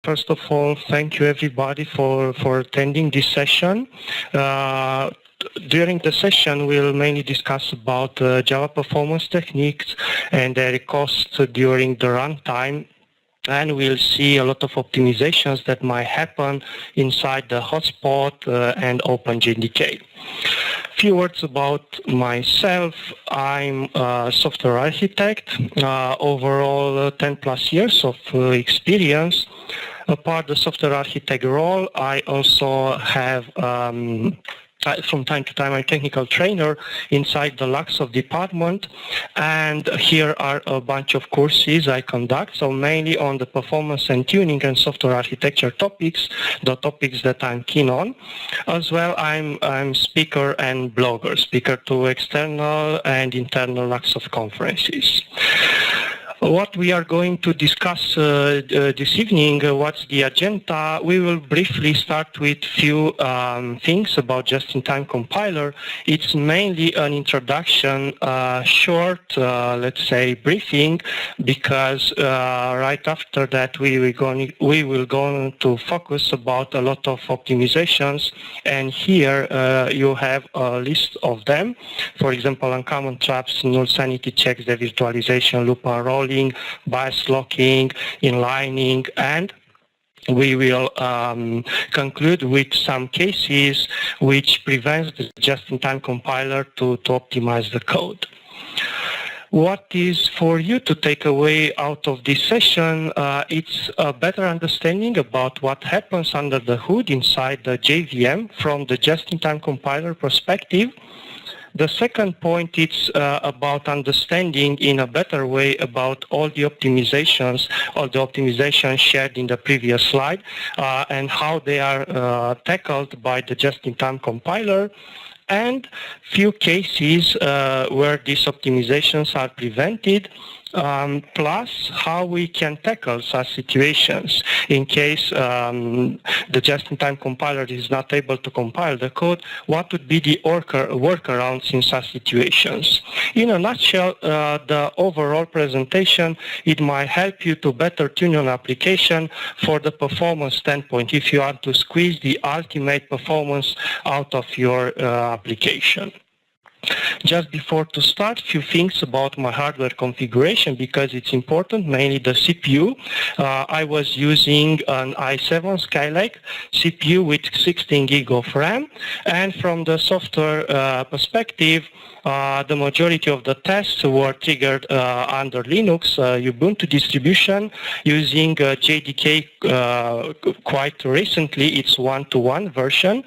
First of all, thank you everybody for attending this session. During the session, we'll mainly discuss about Java performance techniques and their costs during the runtime. And we'll see a lot of optimizations that might happen inside the HotSpot and OpenJDK. Few words about myself. I'm a software architect, overall 10 plus years of experience. Apart the software architect role, I also have from time to time, I'm a technical trainer inside the Luxoft department, and here are a bunch of courses I conduct, so mainly on the performance and tuning and software architecture topics, the topics that I'm keen on. As well, I'm speaker and blogger, speaker to external and internal Luxoft conferences. What we are going to discuss this evening, what's the agenda? We will briefly start with few things about Justintime Compiler. It's mainly an introduction, short, let's say, briefing, because right after that we will go to focus about a lot of optimizations, and here you have a list of them. For example, uncommon traps, null sanity checks, devirtualization, loop unrolling, bias locking, inlining, and we will conclude with some cases which prevents the just-in-time compiler to optimize the code. What is for you to take away out of this session? It's a better understanding about what happens under the hood inside the JVM from the just-in-time compiler perspective. The second point is about understanding in a better way about all the optimizations, shared in the previous slide, and how they are tackled by the just-in-time compiler, and few cases where these optimizations are prevented, plus how we can tackle such situations in case the just-in-time compiler is not able to compile the code. What would be the workarounds in such situations? In a nutshell, the overall presentation, it might help you to better tune your application for the performance standpoint if you want to squeeze the ultimate performance out of your application. Just before to start, few things about my hardware configuration, because it's important, mainly the CPU. I was using an i7 Skylake CPU with 16 gig of RAM, and from the software perspective, the majority of the tests were triggered under Linux Ubuntu distribution using JDK quite recently. It's 1.1 version,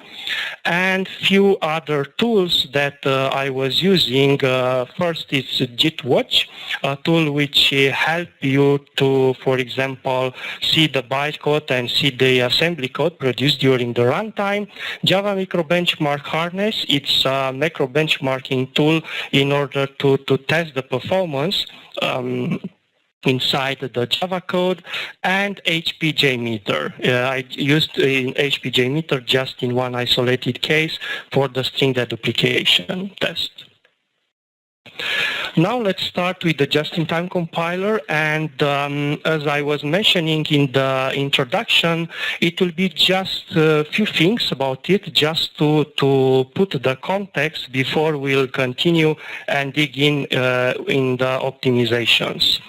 and few other tools that I was using. First is JitWatch, a tool which help you to, for example, see the bytecode and see the assembly code produced during the runtime. Java Micro Benchmark Harness, it's a macro benchmarking tool in order to test the performance inside the Java code, and HPJmeter. I used in HPJmeter just in one isolated case for the string deduplication test. Now let's start with the just-in-time compiler, and as I was mentioning in the introduction, it will be just a few things about it, just to put the context before we'll continue and dig in the optimizations.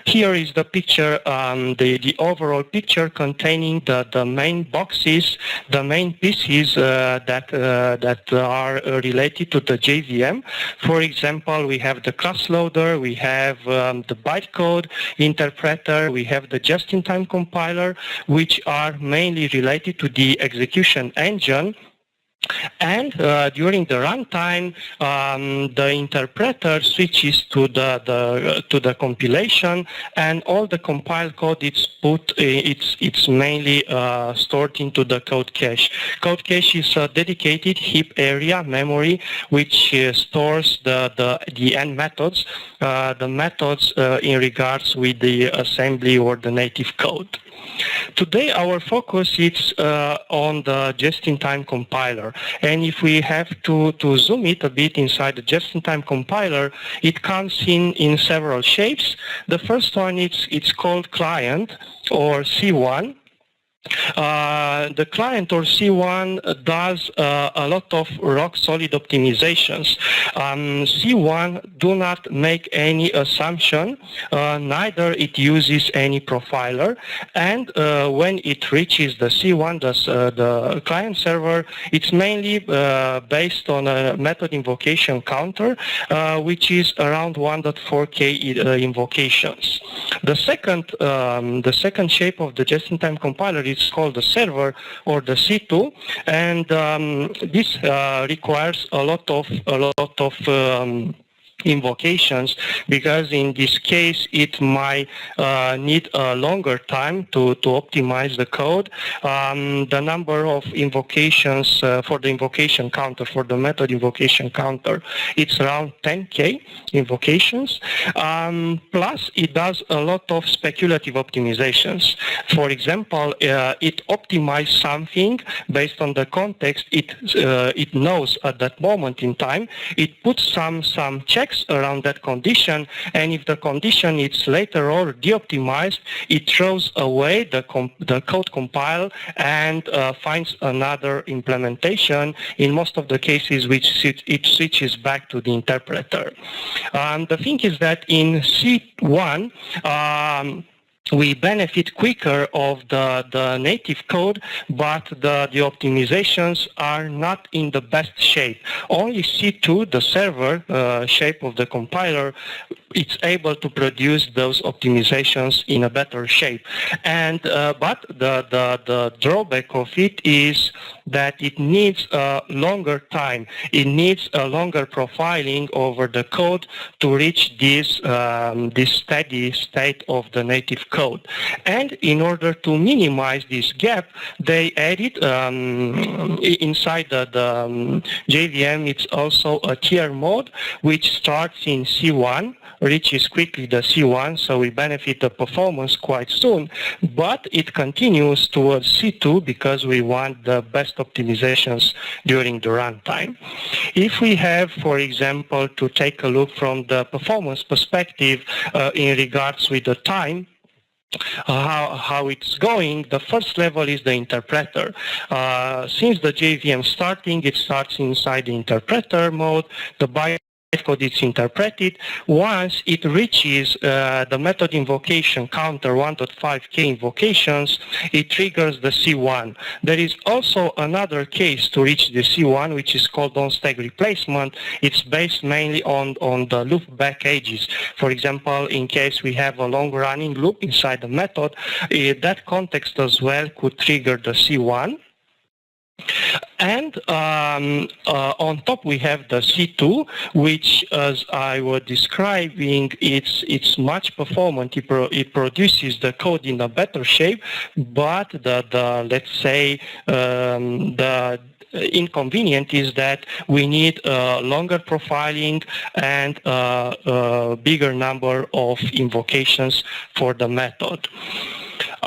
Here is the picture, the overall picture containing the main boxes, the main pieces that are related to the JVM. For example, we have the class loader, we have the bytecode interpreter, we have the just-in-time compiler, which are mainly related to the execution engine. And during the runtime, the interpreter switches to the compilation, and all the compiled code is put. It's mainly stored into the code cache. Code cache is a dedicated heap area memory which stores the end methods, the methods in regards with the assembly or the native code. Today our focus is on the just-in-time compiler, and if we have to zoom it a bit inside the just-in-time compiler, it comes in several shapes. The first one it's called client or C1. The client or C1 does a lot of rock-solid optimizations. C1 do not make any assumption, neither it uses any profiler, and when it reaches the C1, the client server, it's mainly based on a method invocation counter, which is around 1.4k invocations. The second shape of the just-in-time compiler is called the server or the C2, and this requires a lot of invocations, because in this case it might need a longer time to optimize the code. The number of invocations for the invocation counter, for the method invocation counter, it's around 10k invocations. Plus it does a lot of speculative optimizations. For example, it optimizes something based on the context it knows at that moment in time. It puts some checks around that condition, and if the condition is later on deoptimized, it throws away the code compile and finds another implementation. In most of the cases, it switches back to the interpreter. The thing is that in C1, we benefit quicker of the native code, but the optimizations are not in the best shape. Only C2, the server shape of the compiler, it's able to produce those optimizations in a better shape. And but the drawback of it is that it needs a longer time. It needs a longer profiling over the code to reach this steady state of the native code. And in order to minimize this gap, they added inside the JVM, it's also a tier mode, which starts in C1, reaches quickly the C1, so we benefit the performance quite soon, but it continues towards C2 because we want the best optimizations during the runtime. If we have, for example, to take a look from the performance perspective in regards with the time, how it's going, the first level is the interpreter. Since the JVM starting, it starts inside the interpreter mode. The bytecode is interpreted. Once it reaches the method invocation counter 1.5k invocations, it triggers the C1. There is also another case to reach the C1, which is called on-stack replacement. It's based mainly on the loop back edges. For example, in case we have a long-running loop inside the method, that context as well could trigger the C1. And on top we have the C2, which, as I was describing, it's much performant. It produces the code in a better shape, but the let's say the inconvenient is that we need longer profiling and a bigger number of invocations for the method.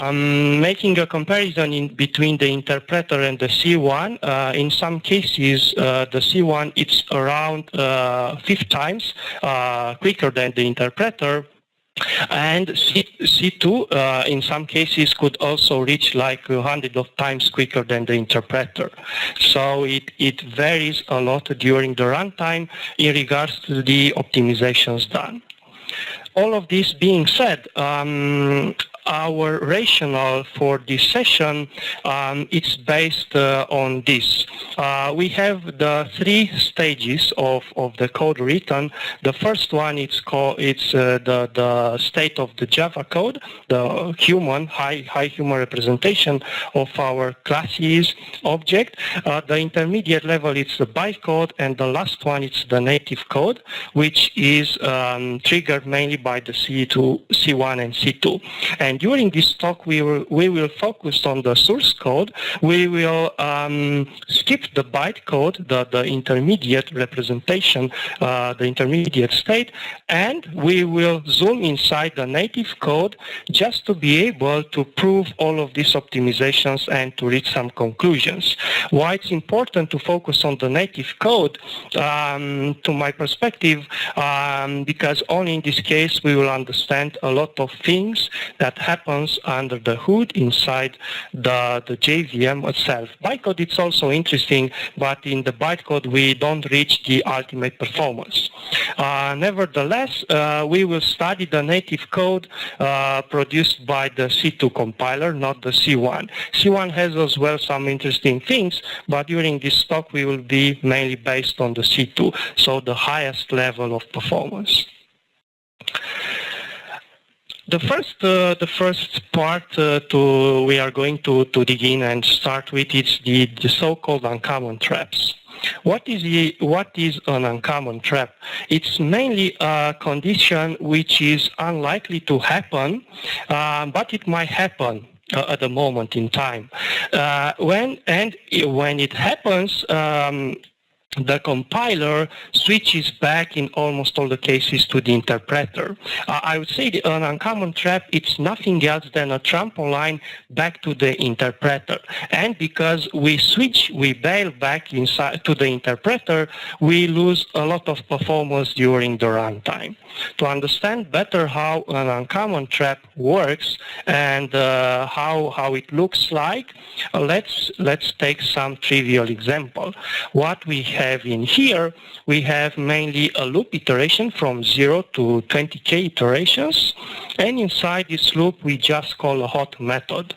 Making a comparison between the interpreter and the C1, in some cases the C1 it's around 5 times quicker than the interpreter, and C2 in some cases could also reach like 100 of times quicker than the interpreter. So it varies a lot during the runtime in regards to the optimizations done. All of this being said, our rationale for this session, it's based on this. We have the 3 stages of the code written. The first one, it's the state of the Java code, the high human representation of our classes object. The intermediate level, it's the bytecode, and the last one, it's the native code, which is triggered mainly by the C1 and C2. And during this talk, we will focus on the source code. We will skip the bytecode, the intermediate representation, the intermediate state, and we will zoom inside the native code just to be able to prove all of these optimizations and to reach some conclusions. Why it's important to focus on the native code, to my perspective, because only in this case we will understand a lot of things that happens under the hood inside the JVM itself. Bytecode it's also interesting, but in the bytecode we don't reach the ultimate performance. Nevertheless, we will study the native code produced by the C2 compiler, not the C1. C1 has as well some interesting things, but during this talk we will be mainly based on the C2, so the highest level of performance. The first part we are going to dig in and start with is the so-called uncommon traps. What is an uncommon trap? It's mainly a condition which is unlikely to happen, but it might happen at the moment in time. When it happens, the compiler switches back in almost all the cases to the interpreter. I would say an uncommon trap, it's nothing else than a trampoline back to the interpreter. And because we bail back inside to the interpreter, we lose a lot of performance during the runtime. To understand better how an uncommon trap works and how it looks like, let's take some trivial example. What we have in here, we have mainly a loop iteration from 0 to 20k iterations, and inside this loop we just call a hot method.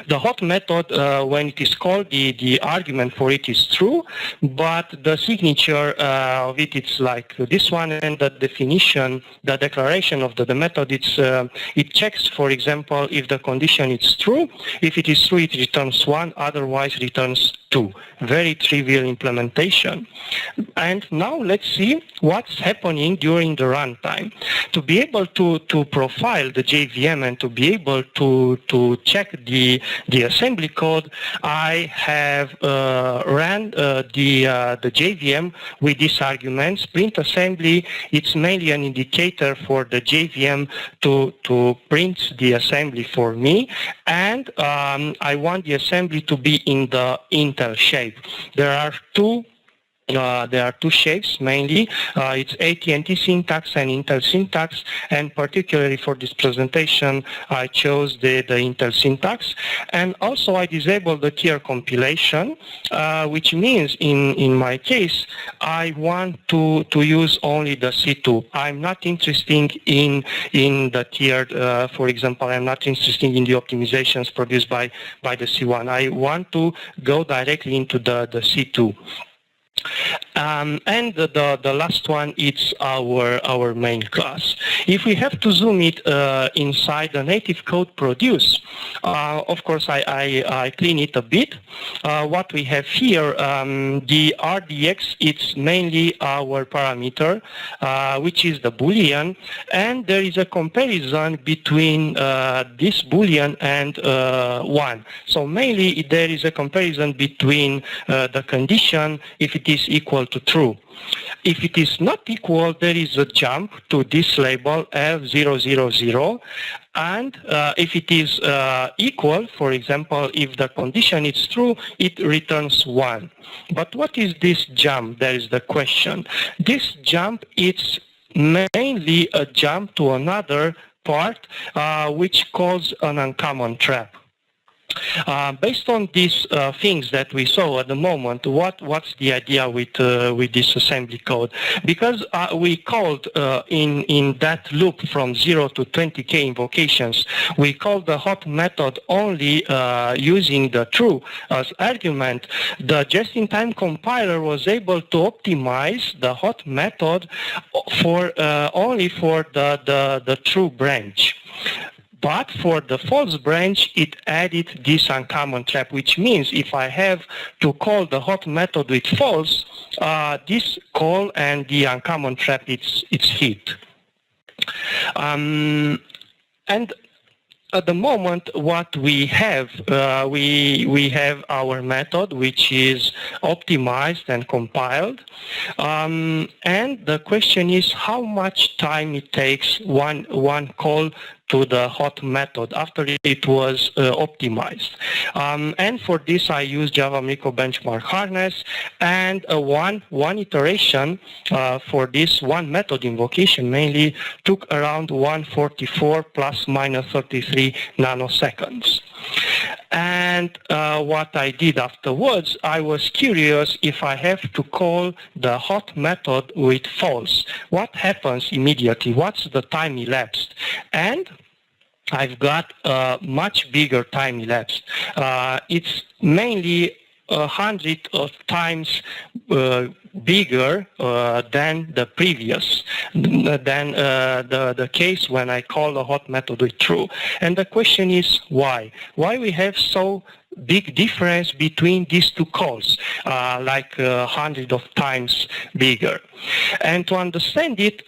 The hot method, when it is called, the argument for it is true, but the signature of it, it's like this one, and the definition, the declaration of the method, it checks, for example, if the condition is true. If it is true, it returns 1, otherwise returns 2. Very trivial implementation. And now let's see what's happening during the runtime. To be able to profile the JVM and to be able to check the assembly code, I have ran the JVM with this argument. Print assembly, it's mainly an indicator for the JVM to print the assembly for me, and I want the assembly to be in the Intel shape. There are two shapes mainly. It's AT&T syntax and Intel syntax, and particularly for this presentation I chose the Intel syntax. And also I disabled the tier compilation, which means in my case I want to use only the C2. I'm not interested in the tiered, for example, I'm not interested in the optimizations produced by the C1. I want to go directly into the C2. And the last one is our main class. If we have to zoom it inside the native code produced, of course I clean it a bit. What we have here, the RDX, it's mainly our parameter, which is the Boolean, and there is a comparison between this Boolean and 1. So mainly there is a comparison between the condition if it is equal to true. If it is not equal, there is a jump to this label L000, and if it is equal, for example, if the condition is true, it returns 1. But what is this jump? That is the question. This jump is mainly a jump to another part, which calls an uncommon trap. Based on these things that we saw at the moment, what's the idea with this assembly code? Because we called in that loop from 0 to 20k invocations, we called the hot method only using the true as argument. The Justintime Compiler was able to optimize the hot method for only for the true branch. But for the false branch, it added this uncommon trap, which means if I have to call the hot method with false, this call and the uncommon trap, it's hit. And at the moment, what we have, we have our method, which is optimized and compiled. And the question is how much time it takes one call to the hot method after it was optimized. And for this I use Java Micro Benchmark Harness, and one iteration for this one method invocation mainly took around 144 plus minus 33 nanoseconds. And what I did afterwards, I was curious if I have to call the hot method with false. What happens immediately? What's the time elapsed? And I've got a much bigger time elapsed. It's mainly 100 times bigger than the previous, than the case when I call the hot method with true. And the question is why? Why we have so big difference between these two calls, like 100 of times bigger? And to understand it,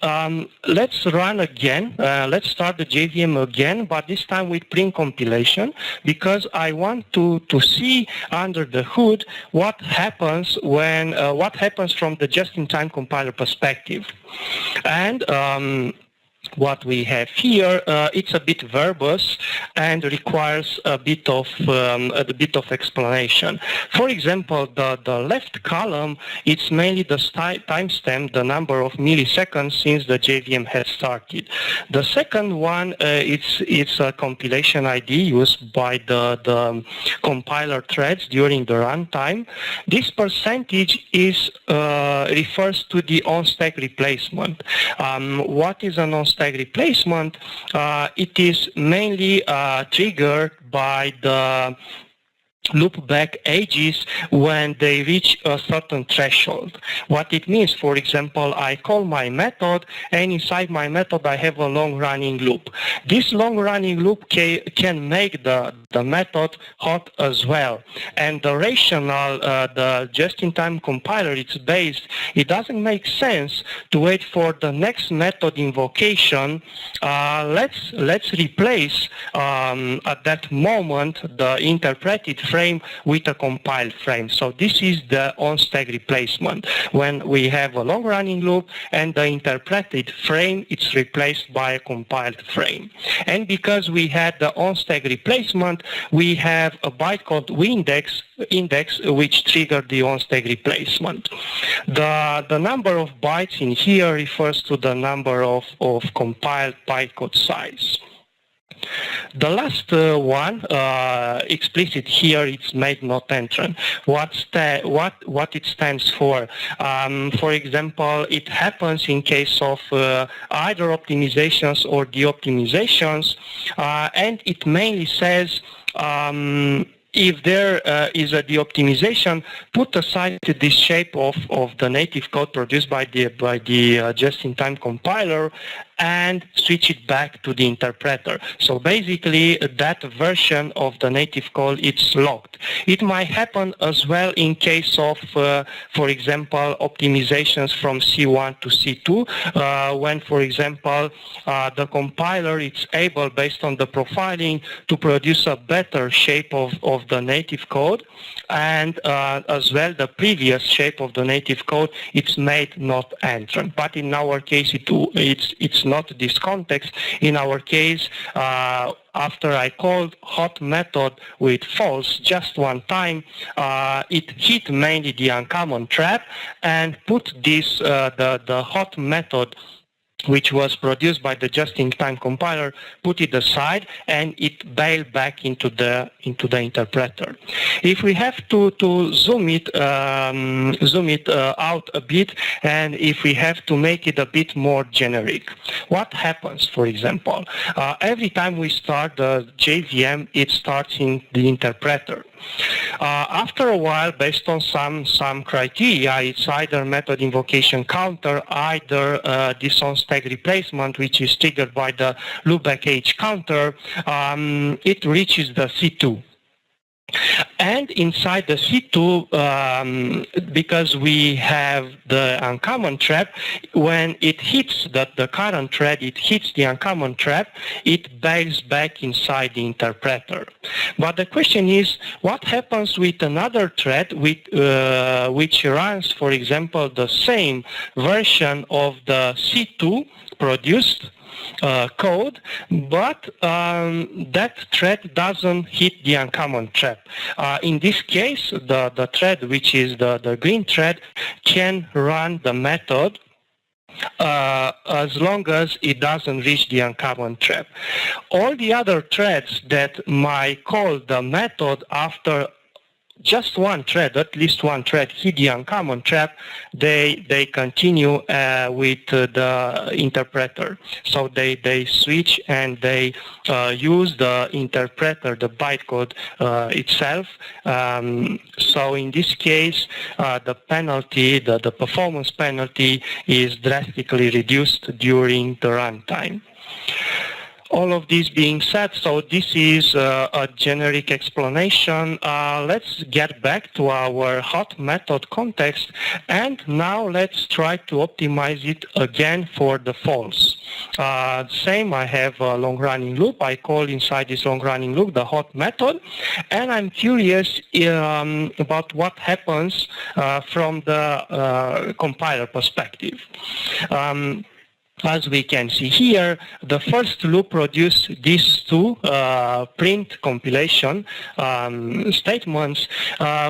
let's run again. Let's start the JVM again, but this time with print compilation, because I want to see under the hood what happens when what happens from the just-in-time compiler perspective. And what we have here, it's a bit verbose and requires a bit of explanation. For example, the left column, it's mainly the timestamp, the number of milliseconds since the JVM has started. The second one, it's a compilation ID used by the compiler threads during the runtime. This percentage is refers to the on-stack replacement. What is an on-stack replacement? It is mainly triggered by the loopback ages when they reach a certain threshold. What it means, for example, I call my method, and inside my method I have a long-running loop. This long-running loop can make the method hot as well. And the rationale, the just-in-time compiler, it's based, it doesn't make sense to wait for the next method invocation. Let's replace at that moment the interpreted frame with a compiled frame. So this is the on-stack replacement. When we have a long-running loop and the interpreted frame, it's replaced by a compiled frame. And because we had the on-stack replacement, we have a bytecode index which triggered the on-stack replacement. The number of bytes in here refers to the number of compiled bytecode size. The last one, explicit here, it's made not entrant. What it stands for? For example, it happens in case of either optimizations or deoptimizations, and it mainly says if there is a deoptimization, put aside this shape of the native code produced by the just-in-time compiler and switch it back to the interpreter. So basically that version of the native code, it's locked. It might happen as well in case of, for example, optimizations from C1 to C2, when, for example, the compiler is able, based on the profiling, to produce a better shape of the native code, and as well the previous shape of the native code, it's made not entrant. But in our case, it's not this context. In our case, after I called hot method with false just one time, it hit mainly the uncommon trap and put this the hot method, which was produced by the just-in-time compiler, put it aside, and it bailed back into the interpreter. If we have to zoom it out a bit, and if we have to make it a bit more generic, what happens? For example, every time we start the JVM, it starts in the interpreter. After a while, based on some criteria, it's either method invocation counter, either this on-stack replacement, which is triggered by the loopback age counter, it reaches the C2. And inside the C2, because we have the uncommon trap, when it hits the current thread, it hits the uncommon trap, it bails back inside the interpreter. But the question is, what happens with another thread which runs, for example, the same version of the C2 produced, code, but that thread doesn't hit the uncommon trap. In this case, the thread, which is the green thread, can run the method as long as it doesn't reach the uncommon trap. All the other threads that might call the method after just one thread, at least one thread, hit the uncommon trap, they continue with the interpreter. So they switch and they use the interpreter, the bytecode itself. So in this case, the penalty, the performance penalty is drastically reduced during the runtime. All of this being said, so this is a generic explanation. Let's get back to our hot method context, and now let's try to optimize it again for the false. Same, I have a long-running loop. I call inside this long-running loop the hot method, and I'm curious about what happens from the compiler perspective. As we can see here, the first loop produced these two print compilation statements,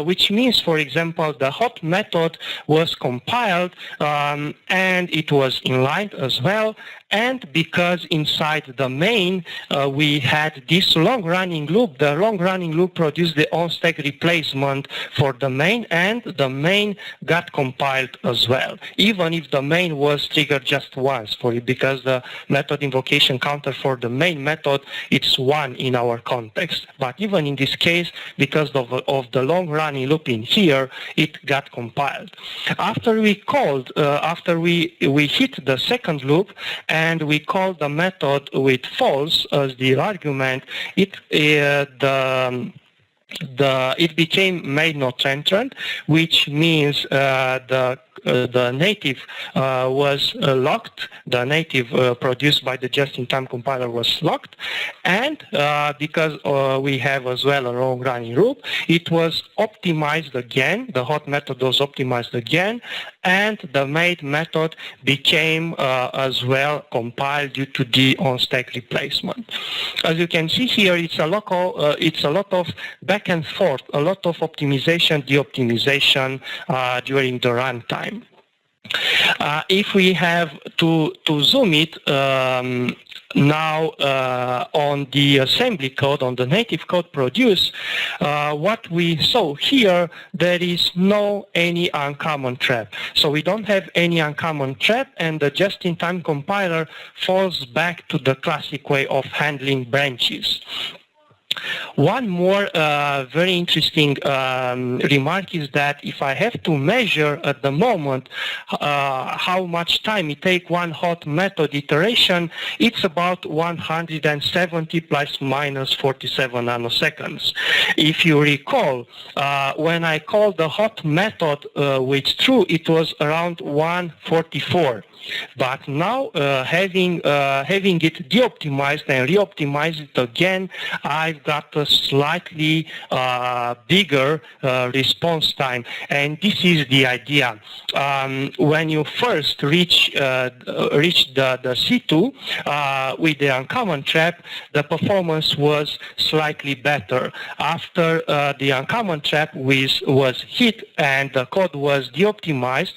which means, for example, the hot method was compiled and it was inlined as well. And because inside the main we had this long-running loop, the long-running loop produced the on-stack replacement for the main, and the main got compiled as well, even if the main was triggered just once for it, because the method invocation counter for the main method, it's 1 in our context. But even in this case, because of the long-running loop in here, it got compiled. After we called, after we hit the second loop, and we call the method with false as the argument, it became made not entrant, which means the native was locked, the native produced by the Justintime compiler was locked, and because we have as well a long-running loop, it was optimized again, the hot method was optimized again, and the made method became as well compiled due to the on-stack replacement. As you can see here, it's a lot of back and forth, a lot of optimization, deoptimization during the runtime. If we have to zoom it now on the assembly code, on the native code produced, what we saw here, there is no any uncommon trap. So we don't have any uncommon trap, and the just-in-time compiler falls back to the classic way of handling branches. One more very interesting remark is that if I have to measure at the moment how much time it takes one hot method iteration, it's about 170 plus minus 47 nanoseconds. If you recall, when I called the hot method with true, it was around 144. But now, having it de-optimized and re-optimized it again, I've got a slightly bigger response time. And this is the idea. When you first reach the C2 with the uncommon trap, the performance was slightly better. After the uncommon trap was hit and the code was de-optimized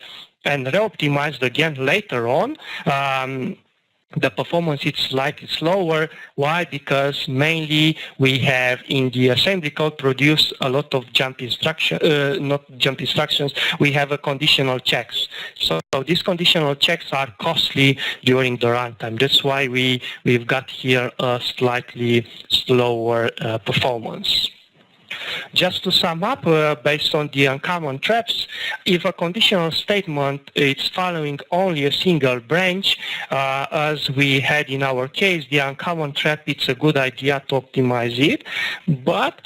and re-optimized again later on, the performance is slightly slower. Why? Because mainly we have in the assembly code produced a lot of jump instructions, not jump instructions, we have a conditional checks. So these conditional checks are costly during the runtime. That's why we've got here a slightly slower performance. Just to sum up, based on the uncommon traps, if a conditional statement is following only a single branch, as we had in our case, the uncommon trap, it's a good idea to optimize it. But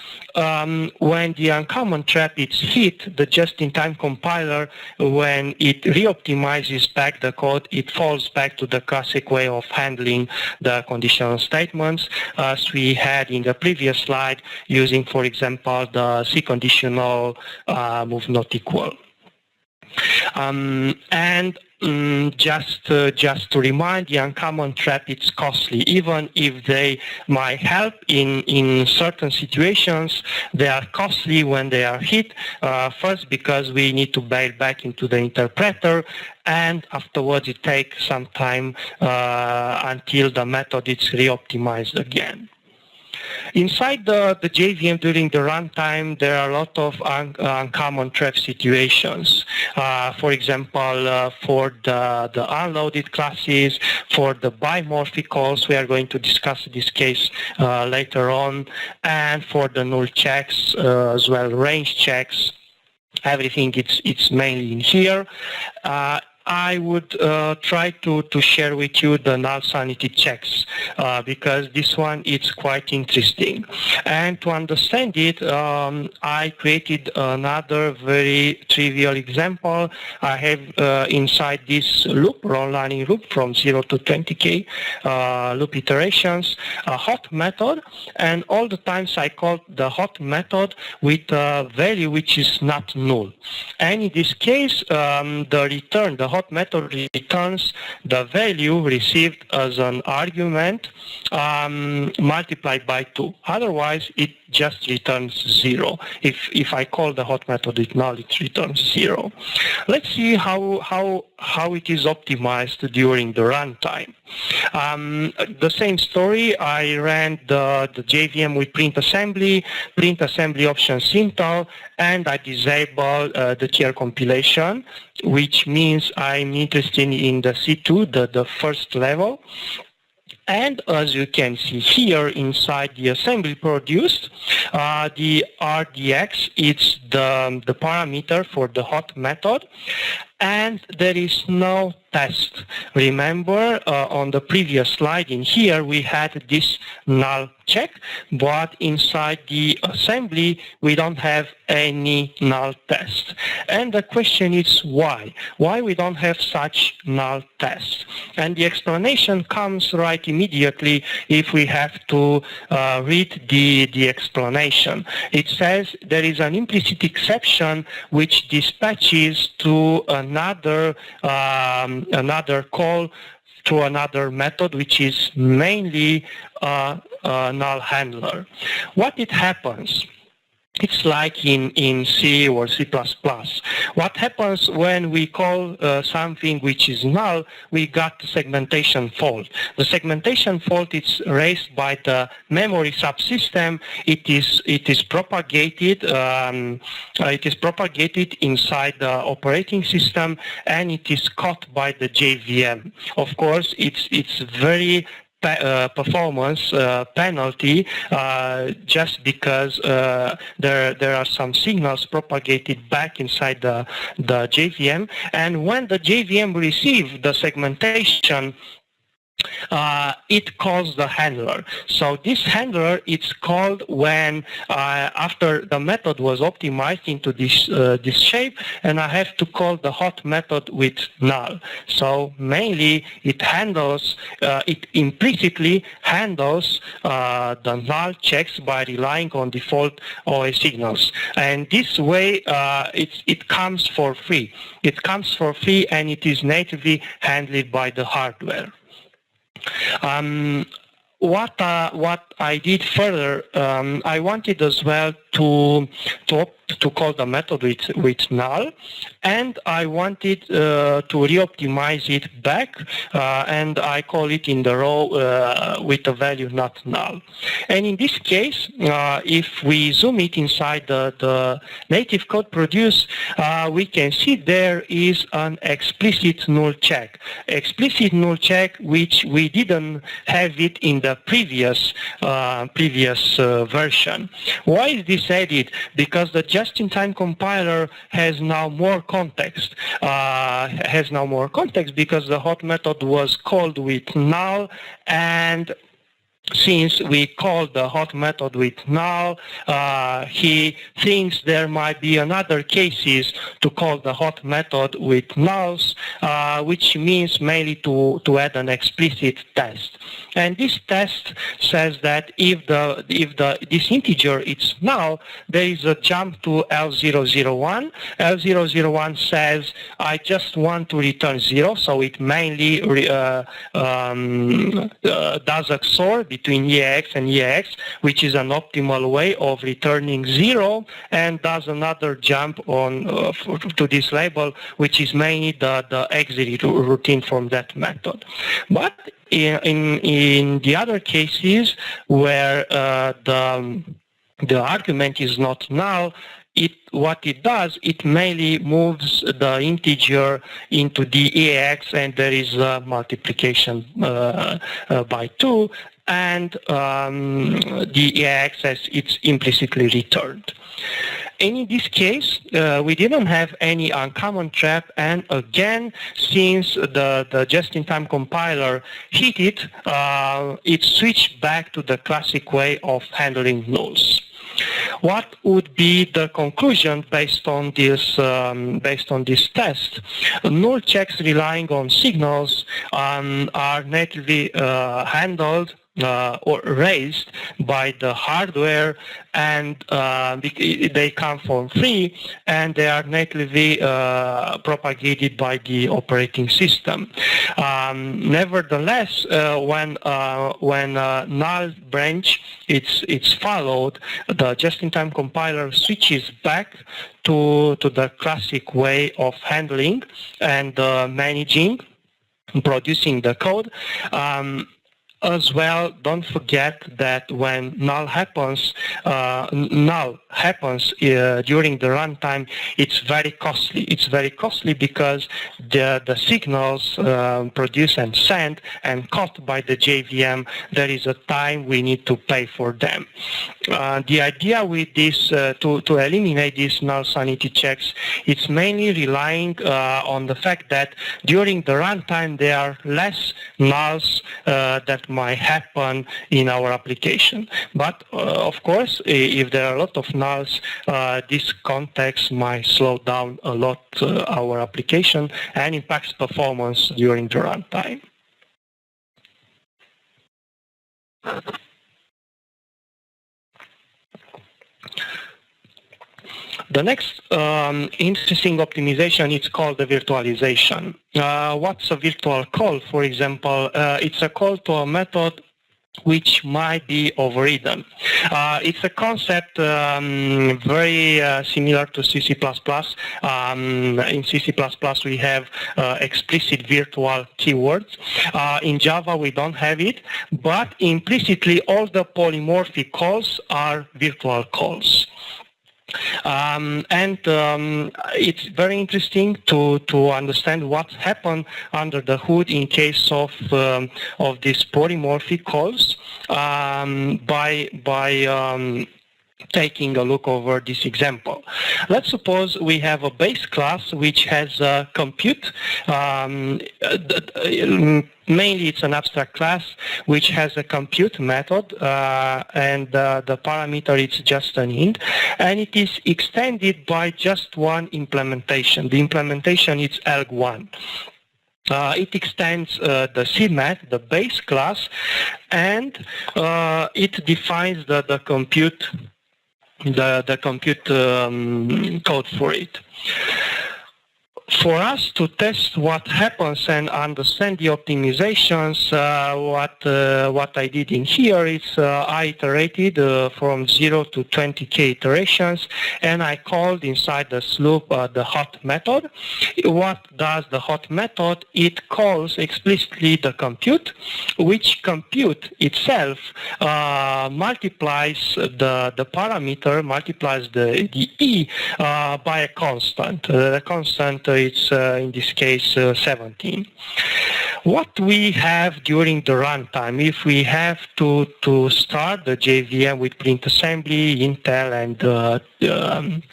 when the uncommon trap is hit, the just-in-time compiler, when it re-optimizes back the code, it falls back to the classic way of handling the conditional statements, as we had in the previous slide, using, for example, the C conditional move not equal. And just to remind, the uncommon trap, it's costly. Even if they might help in certain situations, they are costly when they are hit. First, because we need to bail back into the interpreter, and afterwards it takes some time until the method is re-optimized again. Inside the JVM during the runtime, there are a lot of uncommon trap situations. For example, for the unloaded classes, for the bimorphic calls, we are going to discuss this case later on, and for the null checks as well, range checks. Everything it's mainly in here. I would try to share with you the null sanity checks because this one is quite interesting. And to understand it, I created another very trivial example. I have inside this loop, running loop from 0 to 20k loop iterations, a hot method, and all the times I call the hot method with a value which is not null. And in this case, the hot method returns the value received as an argument multiplied by 2. Otherwise, it just returns 0. If I call the hot method with null, it returns 0. Let's see how it is optimized during the runtime. The same story, I ran the JVM with print assembly option syntol, and I disable the tier compilation, which means I'm interested in the C2, the first level. And as you can see here inside the assembly produced, the RDX is the parameter for the hot method, and there is no test. Remember, on the previous slide in here we had this null check, but inside the assembly we don't have any null test. And the question is why? Why we don't have such null test? And the explanation comes right immediately if we have to read the explanation. It says there is an implicit exception which dispatches to another call to another method, which is mainly a null handler. What it happens? It's like in C or C++. What happens when we call something which is null, we got the fault. The segmentation fault is raised by the memory subsystem. It is propagated. It is propagated inside the operating system, and it is caught by the JVM. Of course, it's very performance penalty just because there are some signals propagated back inside the JVM, and when the JVM receives the segmentation, it calls the handler. So this handler, it's called when after the method was optimized into this shape, and I have to call the hot method with null. So mainly it handles, it implicitly handles the null checks by relying on default OA signals. And this way it comes for free. It comes for free, and it is natively handled by the hardware. What I did further, I wanted as well to call the method with null, and I wanted to re-optimize it back, and I call it in the row with the value not null. And in this case, if we zoom it inside the native code produced, we can see there is an explicit null check. Explicit null check, which we didn't have it in the previous version. Why is this added? Because the Justintime Compiler has now more context. Because the hot method was called with null, and since we called the hot method with null, he thinks there might be another cases to call the hot method with nulls, which means mainly to add an explicit test. And this test says that if this integer is null, there is a jump to L001. L001 says I just want to return 0, so it mainly does a XOR between EAX and EAX, which is an optimal way of returning 0, and does another jump on to this label, which is mainly the exit routine from that method. But in the other cases where the argument is not null, what it does, it mainly moves the integer into the EAX, and there is a multiplication by 2, and the EAX as it's implicitly returned. And in this case, we didn't have any uncommon trap, and again, since the Justintime compiler hit it, it switched back to the classic way of handling nulls. What would be the conclusion based on this test? Null checks relying on signals are natively handled or raised by the hardware, and they come for free, and they are natively propagated by the operating system. Nevertheless, when null branch it's followed, the just-in-time compiler switches back to the classic way of handling and managing, producing the code. As well, don't forget that when null happens during the runtime, it's very costly. It's very costly because the signals produced and sent and caught by the JVM, there is a time we need to pay for them. The idea with this, to eliminate these null sanity checks, it's mainly relying on the fact that during the runtime there are less nulls that might happen in our application. But of course, if there are a lot of nulls, this context might slow down a lot our application and impacts performance during the runtime. The next interesting optimization is called the virtualization. What's a virtual call? For example, it's a call to a method which might be overridden. It's a concept very similar to C++. In C++ we have explicit virtual keywords. In Java we don't have it, but implicitly all the polymorphic calls are virtual calls. It's very interesting to understand what happened under the hood in case of these polymorphic calls by taking a look over this example. Let's suppose we have a base class which has a compute. Mainly it's an abstract class which has a compute method, and the parameter is just an int, and it is extended by just one implementation. The implementation is elg1. It extends the CMAT, the base class, and it defines the compute code for it. For us to test what happens and understand the optimizations, what I did in here is I iterated from 0 to 20k iterations, and I called inside the loop the hot method. What does the hot method? It calls explicitly the compute, which compute itself multiplies the parameter, multiplies the e by a constant. The constant it's in this case 17. What we have during the runtime, if we have to start the JVM with print assembly, Intel, and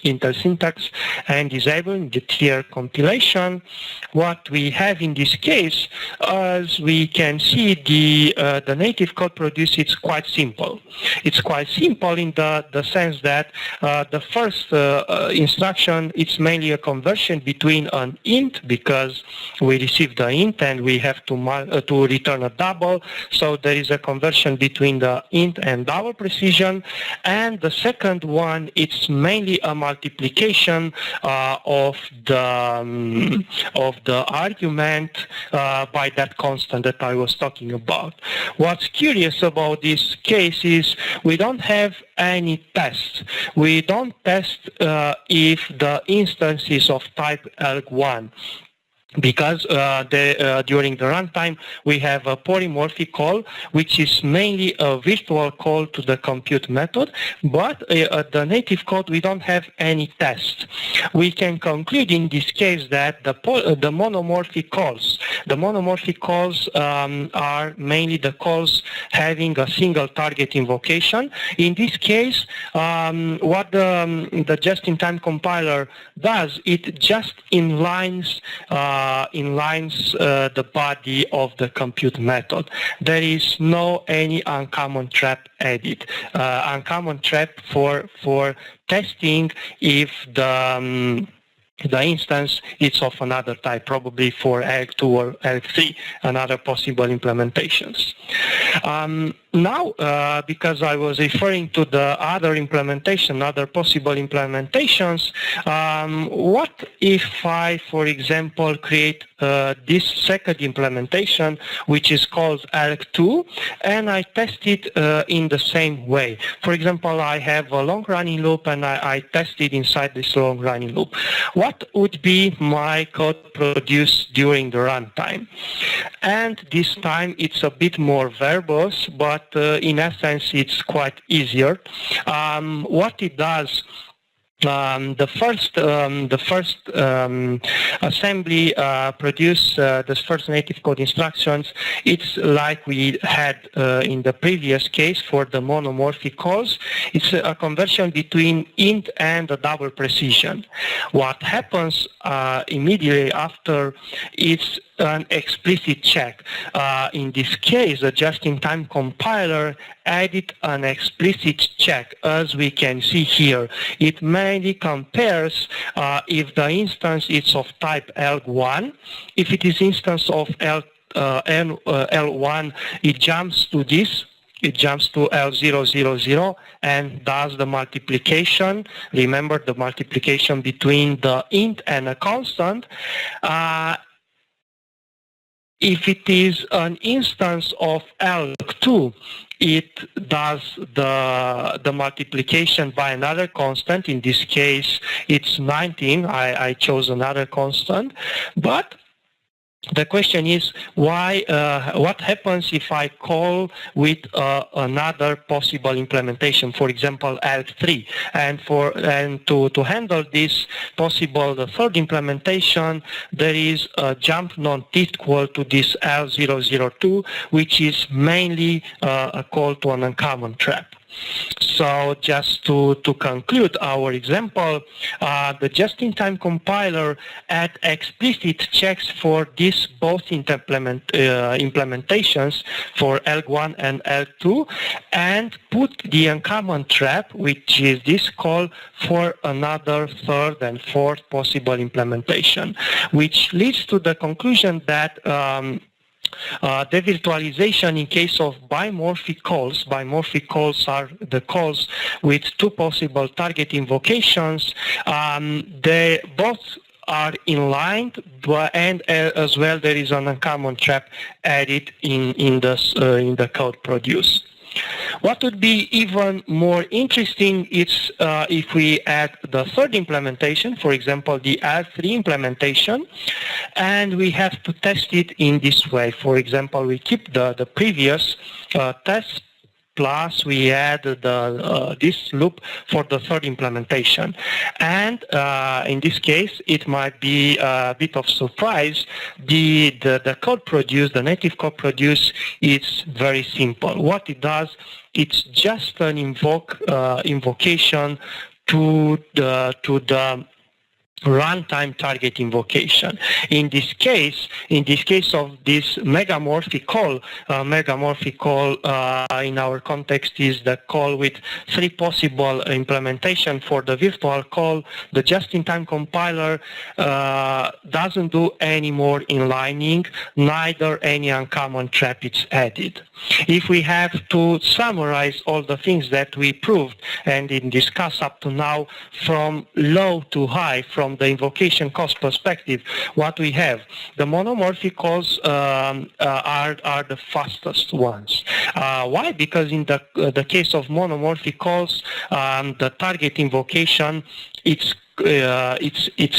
Intel syntax, and disabling the tier compilation, what we have in this case, as we can see, the native code produced is quite simple. It's quite simple in the sense that the first instruction, it's mainly a conversion between an int, because we receive the int and we have have to return a double. So there is a conversion between the int and double precision. And the second one, it's mainly a multiplication of the argument by that constant that I was talking about. What's curious about this case is we don't have any test. We don't test if the instance is of type ELG1. Because during the runtime we have a polymorphic call, which is mainly a virtual call to the compute method, but at the native code we don't have any test. We can conclude in this case that the monomorphic calls are mainly the calls having a single target invocation. In this case, what the just-in-time compiler does, it just inlines the body of the compute method. There is no any uncommon trap added. Uncommon trap for testing if the instance is of another type, probably for ELG2 or ELG3, another possible implementations. Now, because I was referring to the other possible implementations, what if I, for example, create this second implementation, which is called ELG2, and I test it in the same way. For example, I have a long-running loop, and I test it inside this long-running loop. What would be my code produced during the runtime? And this time it's a bit more verbose, but in essence it's quite easier. What it does, the first assembly produce the first native code instructions. It's like we had in the previous case for the monomorphic calls. It's a conversion between int and a double precision. What happens immediately after is an explicit check. In this case, the just-in-time compiler added an explicit check, as we can see here. It mainly compares if the instance is of type ELG1. If it is instance of L1, it jumps to this. It jumps to L000 and does the multiplication. Remember the multiplication between the int and a constant. If it is an instance of ELG2, it does the multiplication by another constant. In this case, it's 19. I chose another constant. But the question is, why? What happens if I call with another possible implementation, for example, ELG3? And to handle this possible, the third implementation, there is a jump non-equal to this L002, which is mainly a call to an uncommon trap. So just to conclude our example, the just-in-time compiler add explicit checks for these both implementations for ELG1 and ELG2 and put the uncommon trap, which is this call, for another third and fourth possible implementation, which leads to the conclusion that devirtualization in case of bimorphic calls. Bimorphic calls are the calls with two possible target invocations. They both are inlined, and as well there is an uncommon trap added in the code produced. What would be even more interesting is if we add the third implementation, for example, the ELG3 implementation, and we have to test it in this way. For example, we keep the previous test, plus we add this loop for the third implementation. And in this case, it might be a bit of surprise. The code produced, the native code produced, is very simple. What it does, it's just an invocation to the runtime target invocation. In this case of this megamorphic call, in our context is the call with 3 possible implementation for the virtual call. The just-in-time compiler doesn't do any more inlining, neither any uncommon trap is added. If we have to summarize all the things that we proved and discussed up to now from low to high, from the invocation cost perspective, what we have, the monomorphic calls are the fastest ones. Why? Because in the case of monomorphic calls, the target invocation, it's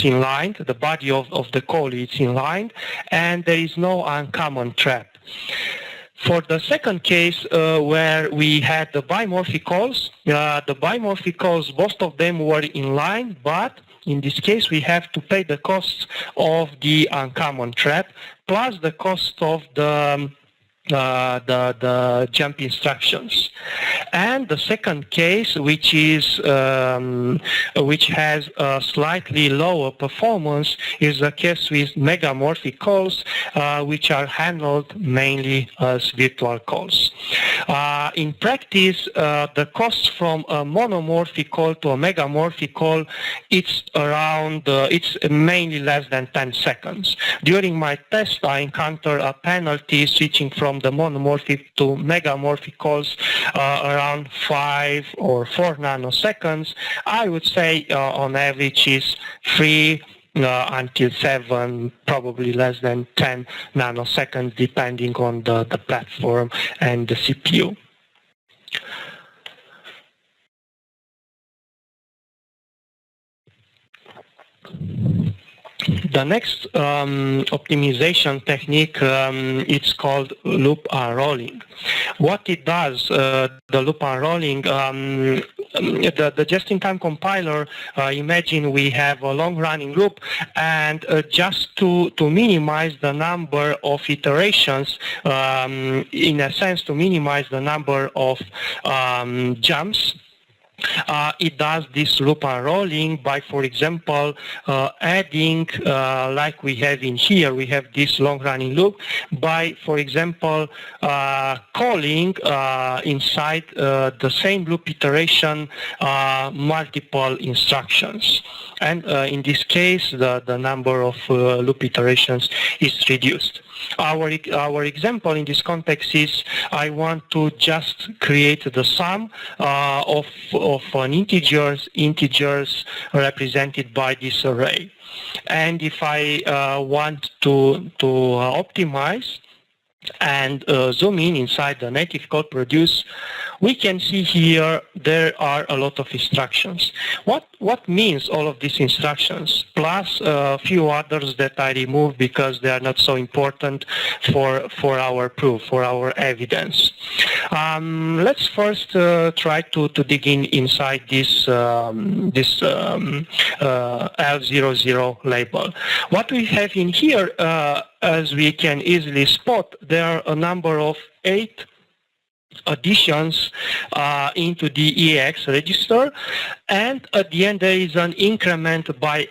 inlined, the body of the call is inlined, and there is no uncommon trap. For the second case, where we had the bimorphic calls, most of them were inline, but in this case we have to pay the costs of the uncommon trap plus the cost of the jump instructions. And the second case, which has a slightly lower performance, is the case with megamorphic calls, which are handled mainly as virtual calls. In practice, the cost from a monomorphic call to a megamorphic call, it's mainly less than 10 seconds. During my test, I encountered a penalty switching from the monomorphic to megamorphic calls around 5 or 4 nanoseconds. I would say on average is 3 until 7, probably less than 10 nanoseconds, depending on the platform and the CPU. The next optimization technique, it's called loop unrolling. What it does, the loop unrolling, the just-in-time compiler, imagine we have a long-running loop, and just to minimize the number of iterations, in a sense to minimize the number of jumps, it does this loop unrolling by, for example, adding, like we have in here, we have this long-running loop, by, for example, calling inside the same loop iteration multiple instructions. And in this case, the number of loop iterations is reduced. Our example in this context is I want to just create the sum of an integers represented by this array. And if I want to optimize and zoom in inside the native code produce, we can see here there are a lot of instructions. What means all of these instructions, plus a few others that I removed because they are not so important for our proof, for our evidence. Let's first try to dig inside this L00 label. What we have in here, as we can easily spot, there are a number of 8 additions into the EAX register, and at the end there is an increment by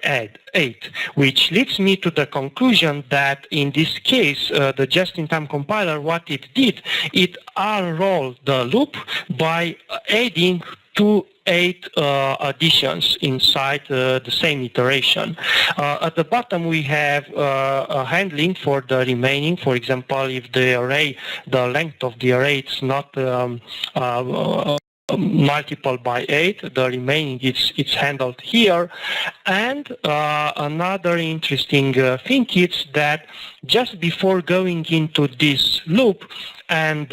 8, which leads me to the conclusion that in this case the just-in-time compiler, what it did, it unrolled the loop by adding 8 additions inside the same iteration. At the bottom we have a handling for the remaining. For example, if the length of the array is not multiple by 8, the remaining it's handled here. And another interesting thing is that just before going into this loop and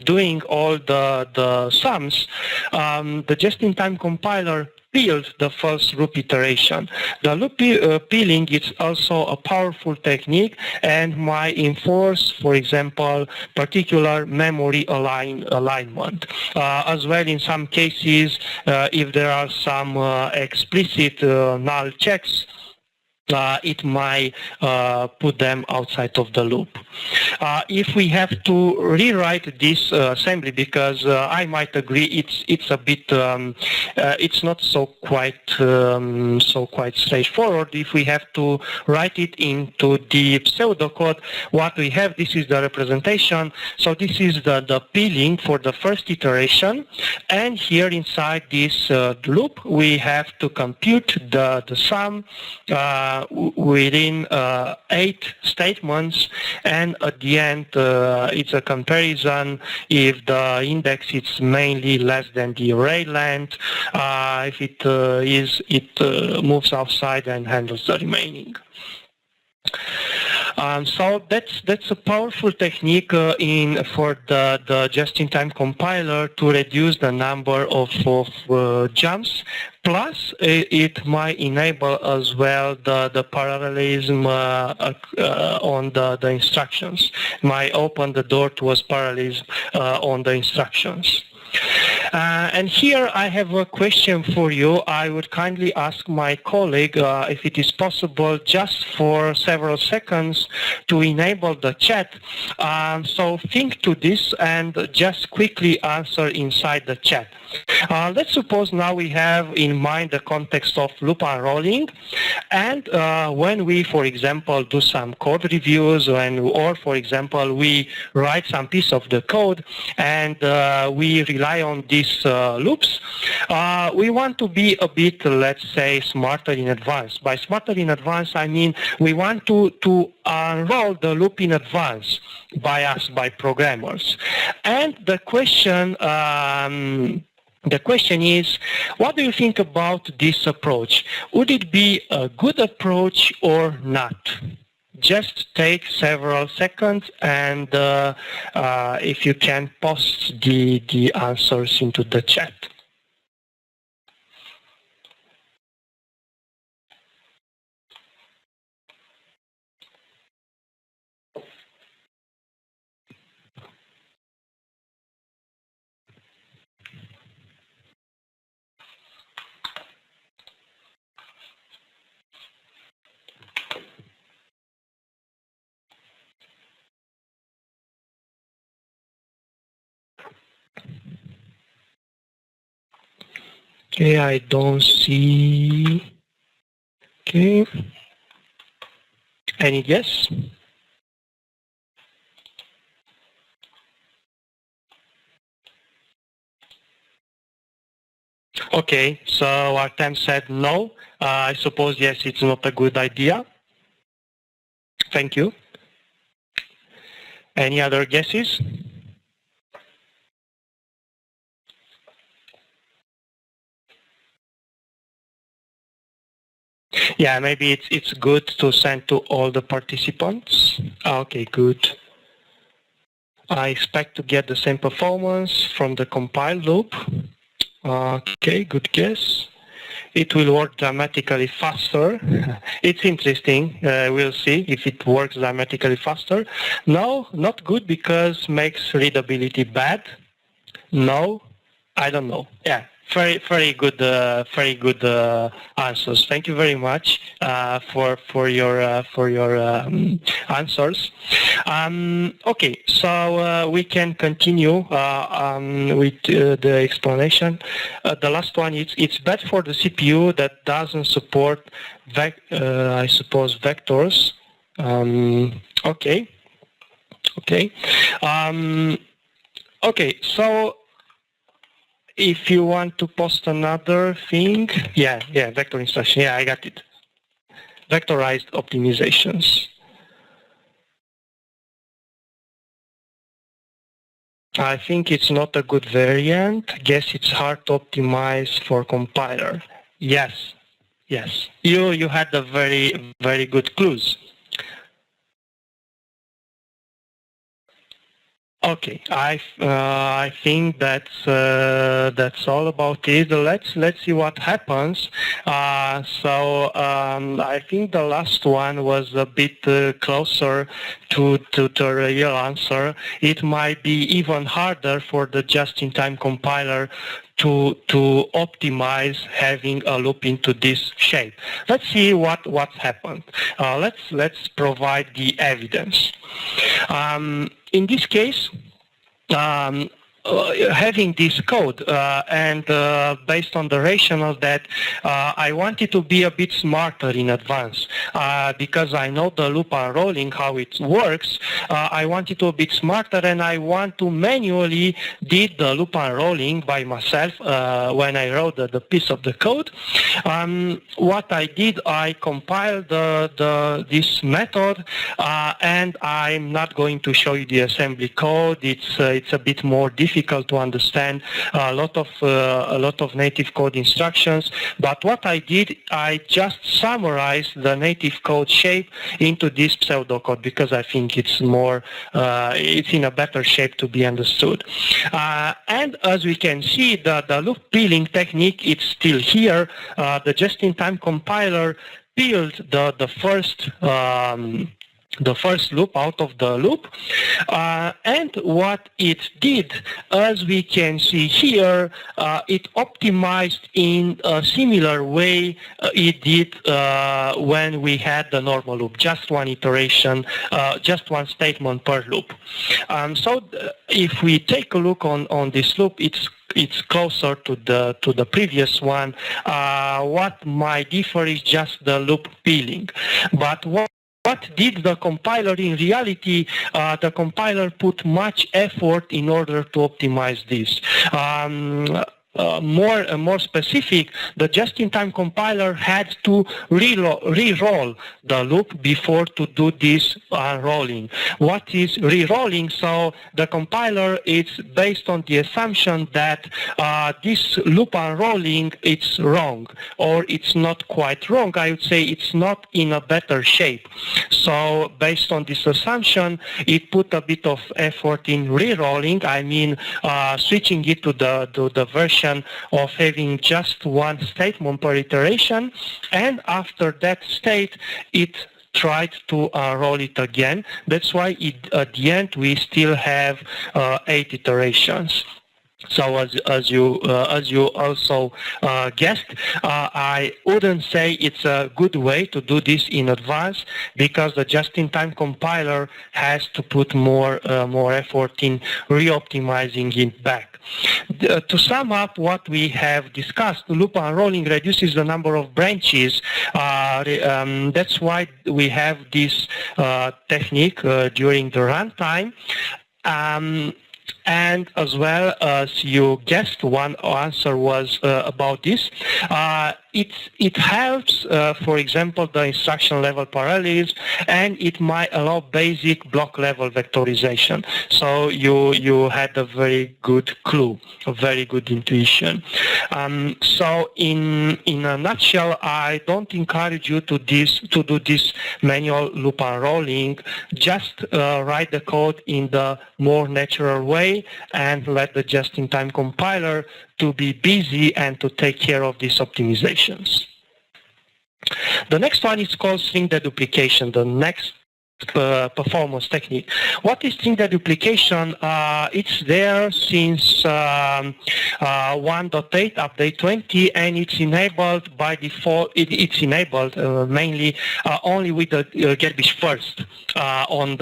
doing all the sums, the just-in-time compiler peeled the first loop iteration. The loop peeling is also a powerful technique and might enforce, for example, particular memory alignment. As well, in some cases, if there are some explicit null checks, it might put them outside of the loop. If we have to rewrite this assembly, because I might agree it's a bit it's not so quite straightforward. If we have to write it into the pseudocode, what we have, this is the representation. So this is the peeling for the first iteration, and here inside this loop we have to compute the sum within 8 statements, and at the end it's a comparison if the index is mainly less than the array length. If it is, it moves outside and handles the remaining. So that's a powerful technique for the just-in-time compiler to reduce the number of jumps. Plus, it might enable as well the parallelism on the instructions. Might open the door towards parallelism on the instructions. And here I have a question for you. I would kindly ask my colleague if it is possible just for several seconds to enable the chat. So think to this and just quickly answer inside the chat. Let's suppose now we have in mind the context of loop unrolling, and when we, for example, do some code reviews, or for example, we write some piece of the code and we rely on these loops, we want to be a bit, let's say, smarter in advance. By smarter in advance, I mean we want to unroll the loop in advance by us, by programmers. And the question is, what do you think about this approach? Would it be a good approach or not? Just take several seconds, and if you can post the answers into the chat. Okay, I don't see. Okay. Any guess? Okay, so Artem said no. I suppose yes, it's not a good idea. Thank you. Any other guesses? Yeah, maybe it's good to send to all the participants. Okay, good. I expect to get the same performance from the compile loop. Okay, good guess. It will work dramatically faster. It's interesting. We'll see if it works dramatically faster. No, not good because makes readability bad. No, I don't know. Yeah. Very good answers. Thank you very much for your answers. Okay, so we can continue with the explanation. The last one is it's bad for the CPU that doesn't support I suppose vectors. Okay. Okay, so if you want to post another thing, yeah, vector instruction, yeah, I got it. Vectorized optimizations. I think it's not a good variant. Guess it's hard to optimize for compiler. Yes. You had a very good clues. Okay, I think that's all about it. Let's see what happens. So I think the last one was a bit closer to the real answer. It might be even harder for the just-in-time compiler to optimize having a loop into this shape. Let's see what's happened. Let's provide the evidence. In this case, having this code and based on the rationale that I wanted to be a bit smarter in advance because I know the loop unrolling, how it works. I wanted to be a bit smarter, and I want to manually did the loop unrolling by myself when I wrote the piece of the code. What I did, I compiled this method, and I'm not going to show you the assembly code. It's a bit more difficult to understand a lot of native code instructions. But what I did, I just summarized the native code shape into this pseudocode because I think it's more, it's in a better shape to be understood. And as we can see, the loop peeling technique, it's still here. The Justintime Compiler peeled the first loop out of the loop, and what it did, as we can see here, it optimized in a similar way it did when we had the normal loop, just one iteration, just one statement per loop. So if we take a look on this loop, it's closer to the previous one. What might differ is just the loop peeling, but what did the compiler in reality? The compiler put much effort in order to optimize this. More specific, the Justintime Compiler had to re-roll the loop before to do this unrolling. What is re-rolling? So the compiler is based on the assumption that this loop unrolling it's wrong, or it's not quite wrong. I would say it's not in a better shape. So based on this assumption, it put a bit of effort in re-rolling. I mean, switching it to the version of having just one statement per iteration, and after that state it tried to roll it again. That's why at the end we still have 8 iterations. So as you also guessed, I wouldn't say it's a good way to do this in advance, because the Justintime Compiler has to put more effort in re-optimizing it back. To sum up what we have discussed, loop unrolling reduces the number of branches. That's why we have this technique during the runtime. And as well as you guessed, one answer was about this. It helps, for example, the instruction level parallelism, and it might allow basic block level vectorization. So you had a very good clue, a very good intuition. So in a nutshell, I don't encourage you to do this manual loop unrolling. Just write the code in the more natural way and let the Justintime Compiler to be busy and to take care of these optimizations. The next one is called string deduplication, the next performance technique. What is string deduplication? It's there since 1.8 update 20, and it's enabled by default. It's enabled mainly only with the garbage first. On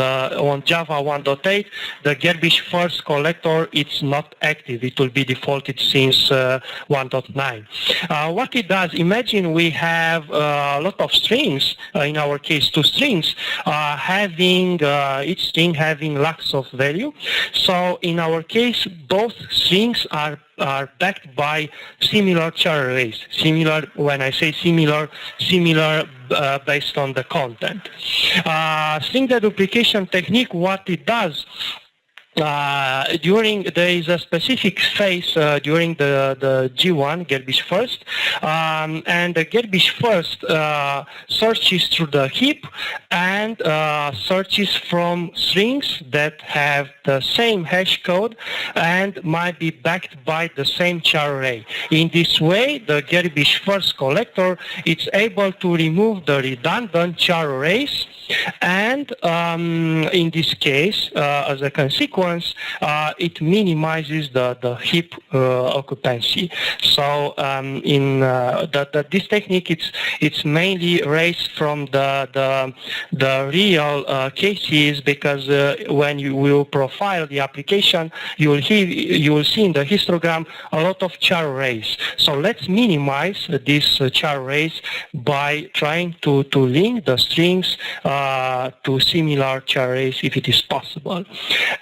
Java 1.8, the garbage first collector, it's not active. It will be defaulted since 1.9. What it does, imagine we have a lot of strings, in our case 2 strings, having each string having lakhs of value. So in our case, both strings are backed by similar char arrays. Similar, when I say similar based on the content. String deduplication technique, what it does, there is a specific phase during the G1, garbage first, and the garbage first searches through the heap and searches from strings that have the same hash code and might be backed by the same char array. In this way, the garbage first collector is able to remove the redundant char arrays And in this case, as a consequence, it minimizes the heap occupancy. So this technique, it's mainly raised from the real cases, because when you will profile the application, you will see in the histogram a lot of char arrays. So let's minimize these char arrays by trying to link the strings to similar char arrays if it is possible.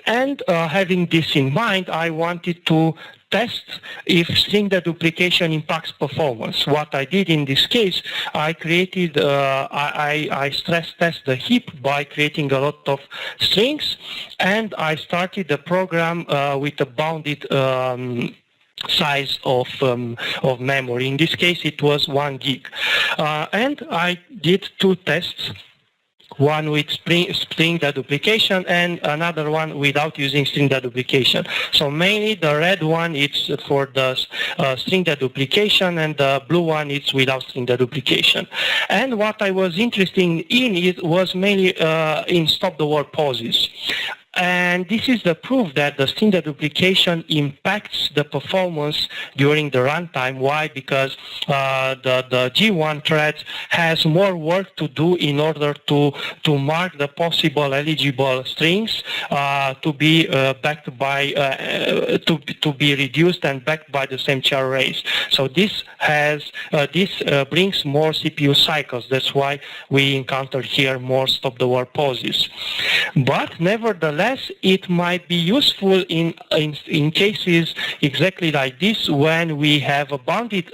And having this in mind, I wanted to test if string deduplication impacts performance. What I did in this case, I created, I stress test the heap by creating a lot of strings, and I started the program with a bounded size of memory. In this case, it was 1 gig. And I did 2 tests. One with string deduplication and another one without using string deduplication. So mainly the red one is for the string deduplication, and the blue one is without string deduplication. And what I was interested in it was mainly in stop the war pauses. And this is the proof that the string deduplication impacts the performance during the runtime. Why? Because the G1 thread has more work to do in order to mark the possible eligible strings to be backed by to be reduced and backed by the same char arrays. So this brings more CPU cycles. That's why we encounter here more stop the war pauses. But nevertheless, it might be useful in cases exactly like this, when we have a bounded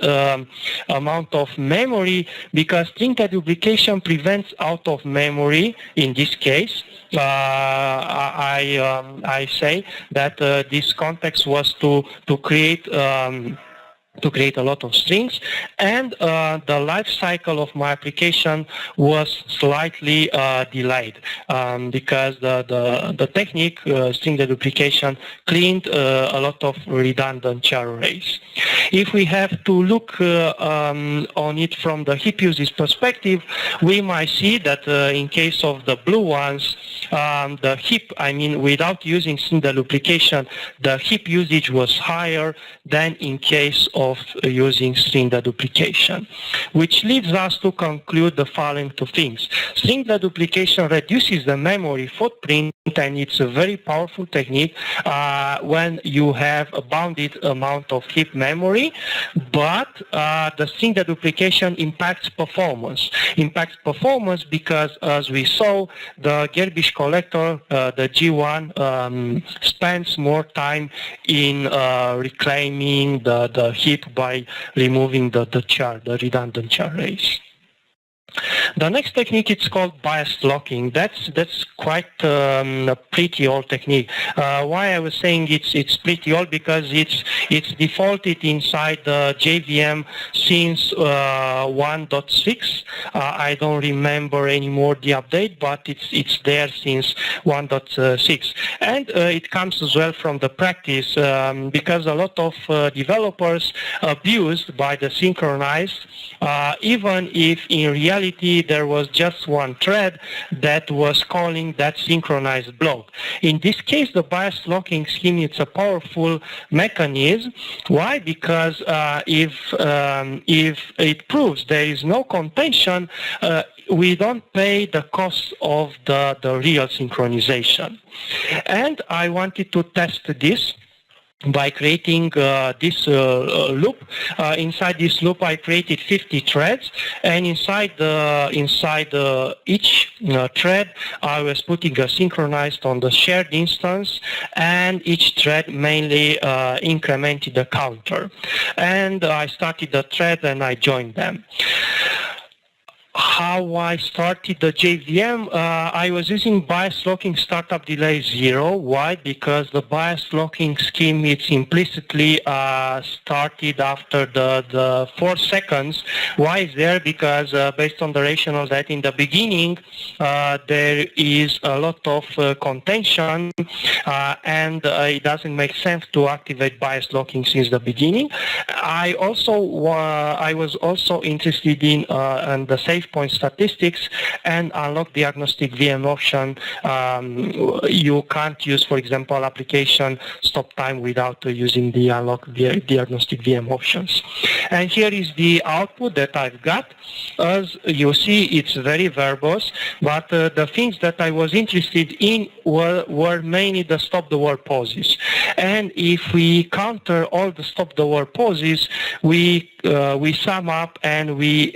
amount of memory, because string deduplication prevents out of memory. In this case, I say that this context was to create a lot of strings, and the life cycle of my application was slightly delayed because the technique, string deduplication, cleaned a lot of redundant char arrays. If we have to look on it from the heap usage perspective, we might see that in case of the blue ones, the heap, without using string deduplication, the heap usage was higher than in case of using string deduplication, which leads us to conclude the following 2 things. String deduplication reduces the memory footprint, and it's a very powerful technique when you have a bounded amount of heap memory, but the string deduplication impacts performance. Because, as we saw, the garbage collector, the G1, spends more time in reclaiming the heap by removing the redundant char arrays. The next technique, it's called biased locking. That's quite a pretty old technique. Why I was saying it's pretty old? Because it's defaulted inside the JVM since 1.6. I don't remember anymore the update, but it's there since 1.6. And it comes as well from the practice, because a lot of developers abused by the synchronized, even if in reality there was just one thread that was calling that synchronized block. In this case, the biased locking scheme, it's a powerful mechanism. Why? Because if it proves there is no contention, we don't pay the cost of the real synchronization. And I wanted to test this by creating this loop. Inside this loop, I created 50 threads, and inside each thread, I was putting a synchronized on the shared instance, and each thread mainly incremented the counter. And I started the thread and I joined them. How I started the JVM, I was using bias locking startup delay 0. Why? Because the bias locking scheme, it's implicitly started after the 4 seconds. Why is there? Because based on the rationale that in the beginning there is a lot of contention, and it doesn't make sense to activate bias locking since the beginning. I was also interested in the save point statistics and unlock diagnostic VM option. You can't use, for example, application stop time without using the unlock diagnostic VM options. And here is the output that I've got. As you see, it's very verbose, but the things that I was interested in were mainly the stop the war pauses. And if we counter all the stop the war pauses, we sum up and we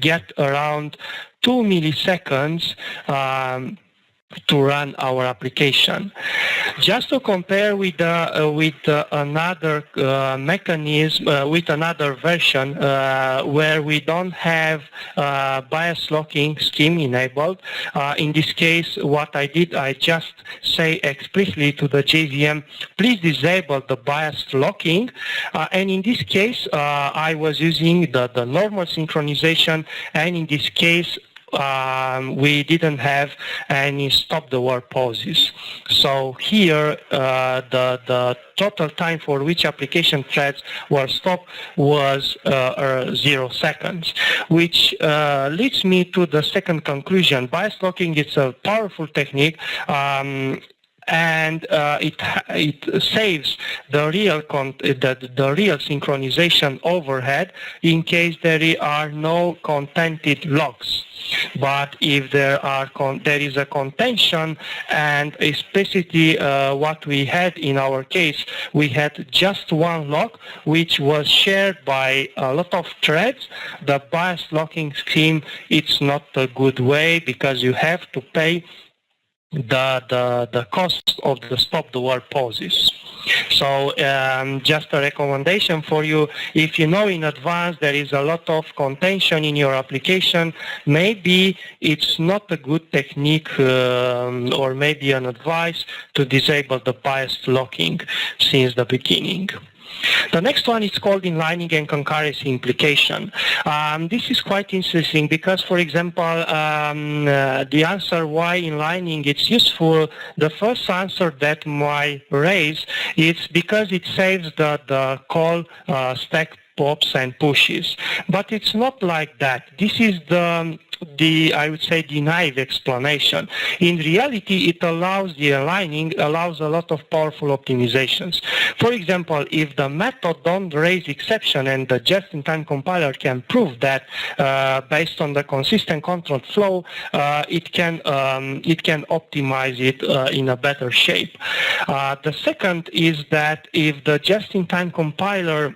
get around 2 milliseconds to run our application. Just to compare with another mechanism, with another version where we don't have bias locking scheme enabled. In this case, what I did, I just say explicitly to the JVM, please disable the bias locking. And in this case, I was using the normal synchronization, and in this case, we didn't have any stop the war pauses. So here the total time for which application threads were stopped was 0 seconds, which leads me to the second conclusion. Bias locking is a powerful technique, and it saves the real synchronization overhead in case there are no contented logs. But if there is a contention, and especially what we had in our case, we had just one log which was shared by a lot of threads, the bias locking scheme, it's not a good way because you have to pay the cost of the stop the war pauses. So just a recommendation for you, if you know in advance there is a lot of contention in your application, maybe it's not a good technique or maybe an advice to disable the bias locking since the beginning. The next one is called inlining and concurrency implication. This is quite interesting because, for example, the answer why inlining is useful, the first answer that might raise is because it saves the call stack pops and pushes. But it's not like that. This is I would say, the naive explanation. In reality, it allows the inlining, allows a lot of powerful optimizations. For example, if the method don't raise exception and the Justintime Compiler can prove that based on the consistent control flow, it can optimize it in a better shape. The second is that if the Justintime Compiler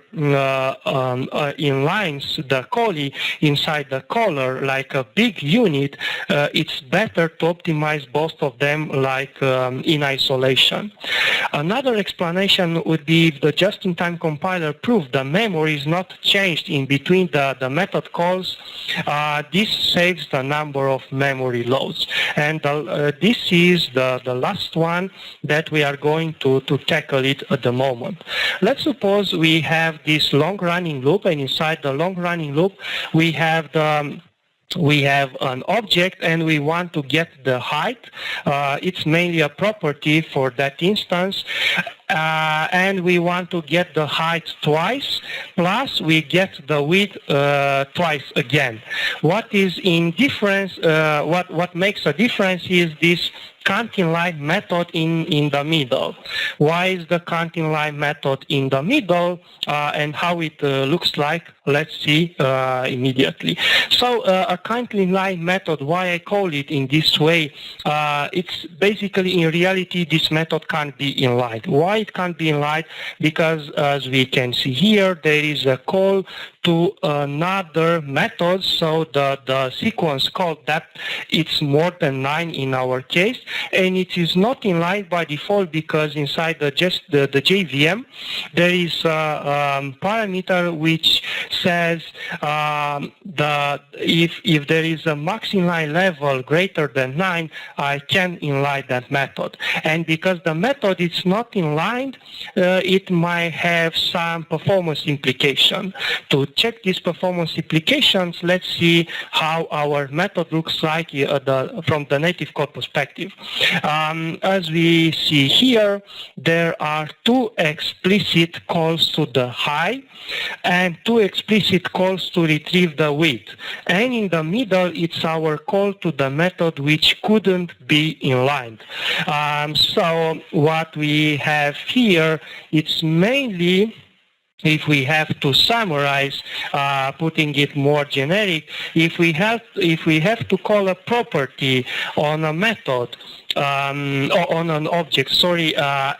inlines the callee inside the caller like a big unit, it's better to optimize both of them like in isolation. Another explanation would be if the Just-in-Time Compiler proved the memory is not changed in between the method calls, this saves the number of memory loads. And this is the last one that we are going to tackle it at the moment. Let's suppose we have this long-running loop, and inside the long-running loop we have an object and we want to get the height. It's mainly a property for that instance. And we want to get the height twice, plus we get the width twice again. What is in difference? What makes a difference is this counting line method in the middle. Why is the counting line method in the middle and how it looks like? Let's see immediately. So a counting line method, why I call it in this way, it's basically in reality this method can't be inlined. Why it can't be inlined? Because as we can see here, there is a call to another method, so the sequence called that it's more than 9 in our case, and it is not inlined by default because inside the JVM there is a parameter which says if there is a max inline level greater than 9, I can inline that method. And because the method is not inlined, it might have some performance implication to check these performance implications, let's see how our method looks like from the native code perspective. As we see here, there are two explicit calls to the high and two explicit calls to retrieve the width. And in the middle, it's our call to the method which couldn't be inlined. So what we have here, it's mainly, if we have to summarize, putting it more generic, if we have to call a property on a method, on an object,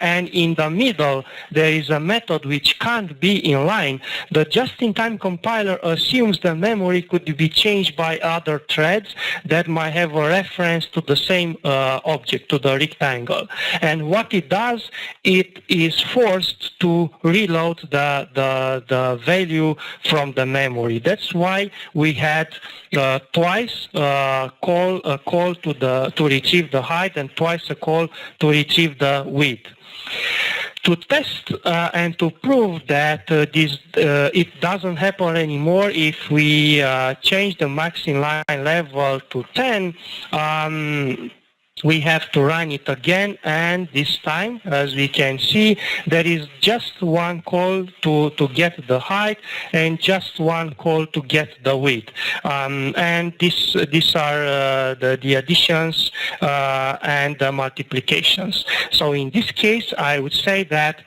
and in the middle there is a method which can't be inline, the just-in-time compiler assumes the memory could be changed by other threads that might have a reference to the same object, to the rectangle. And what it does, it is forced to reload the value from the memory. That's why we had twice a call to retrieve the height and twice a call to retrieve the width. To test and to prove that it doesn't happen anymore, if we change the max inline level to 10, we have to run it again, and this time, as we can see, there is just one call to get the height and just one call to get the width. And these are the additions and the multiplications. So in this case, I would say that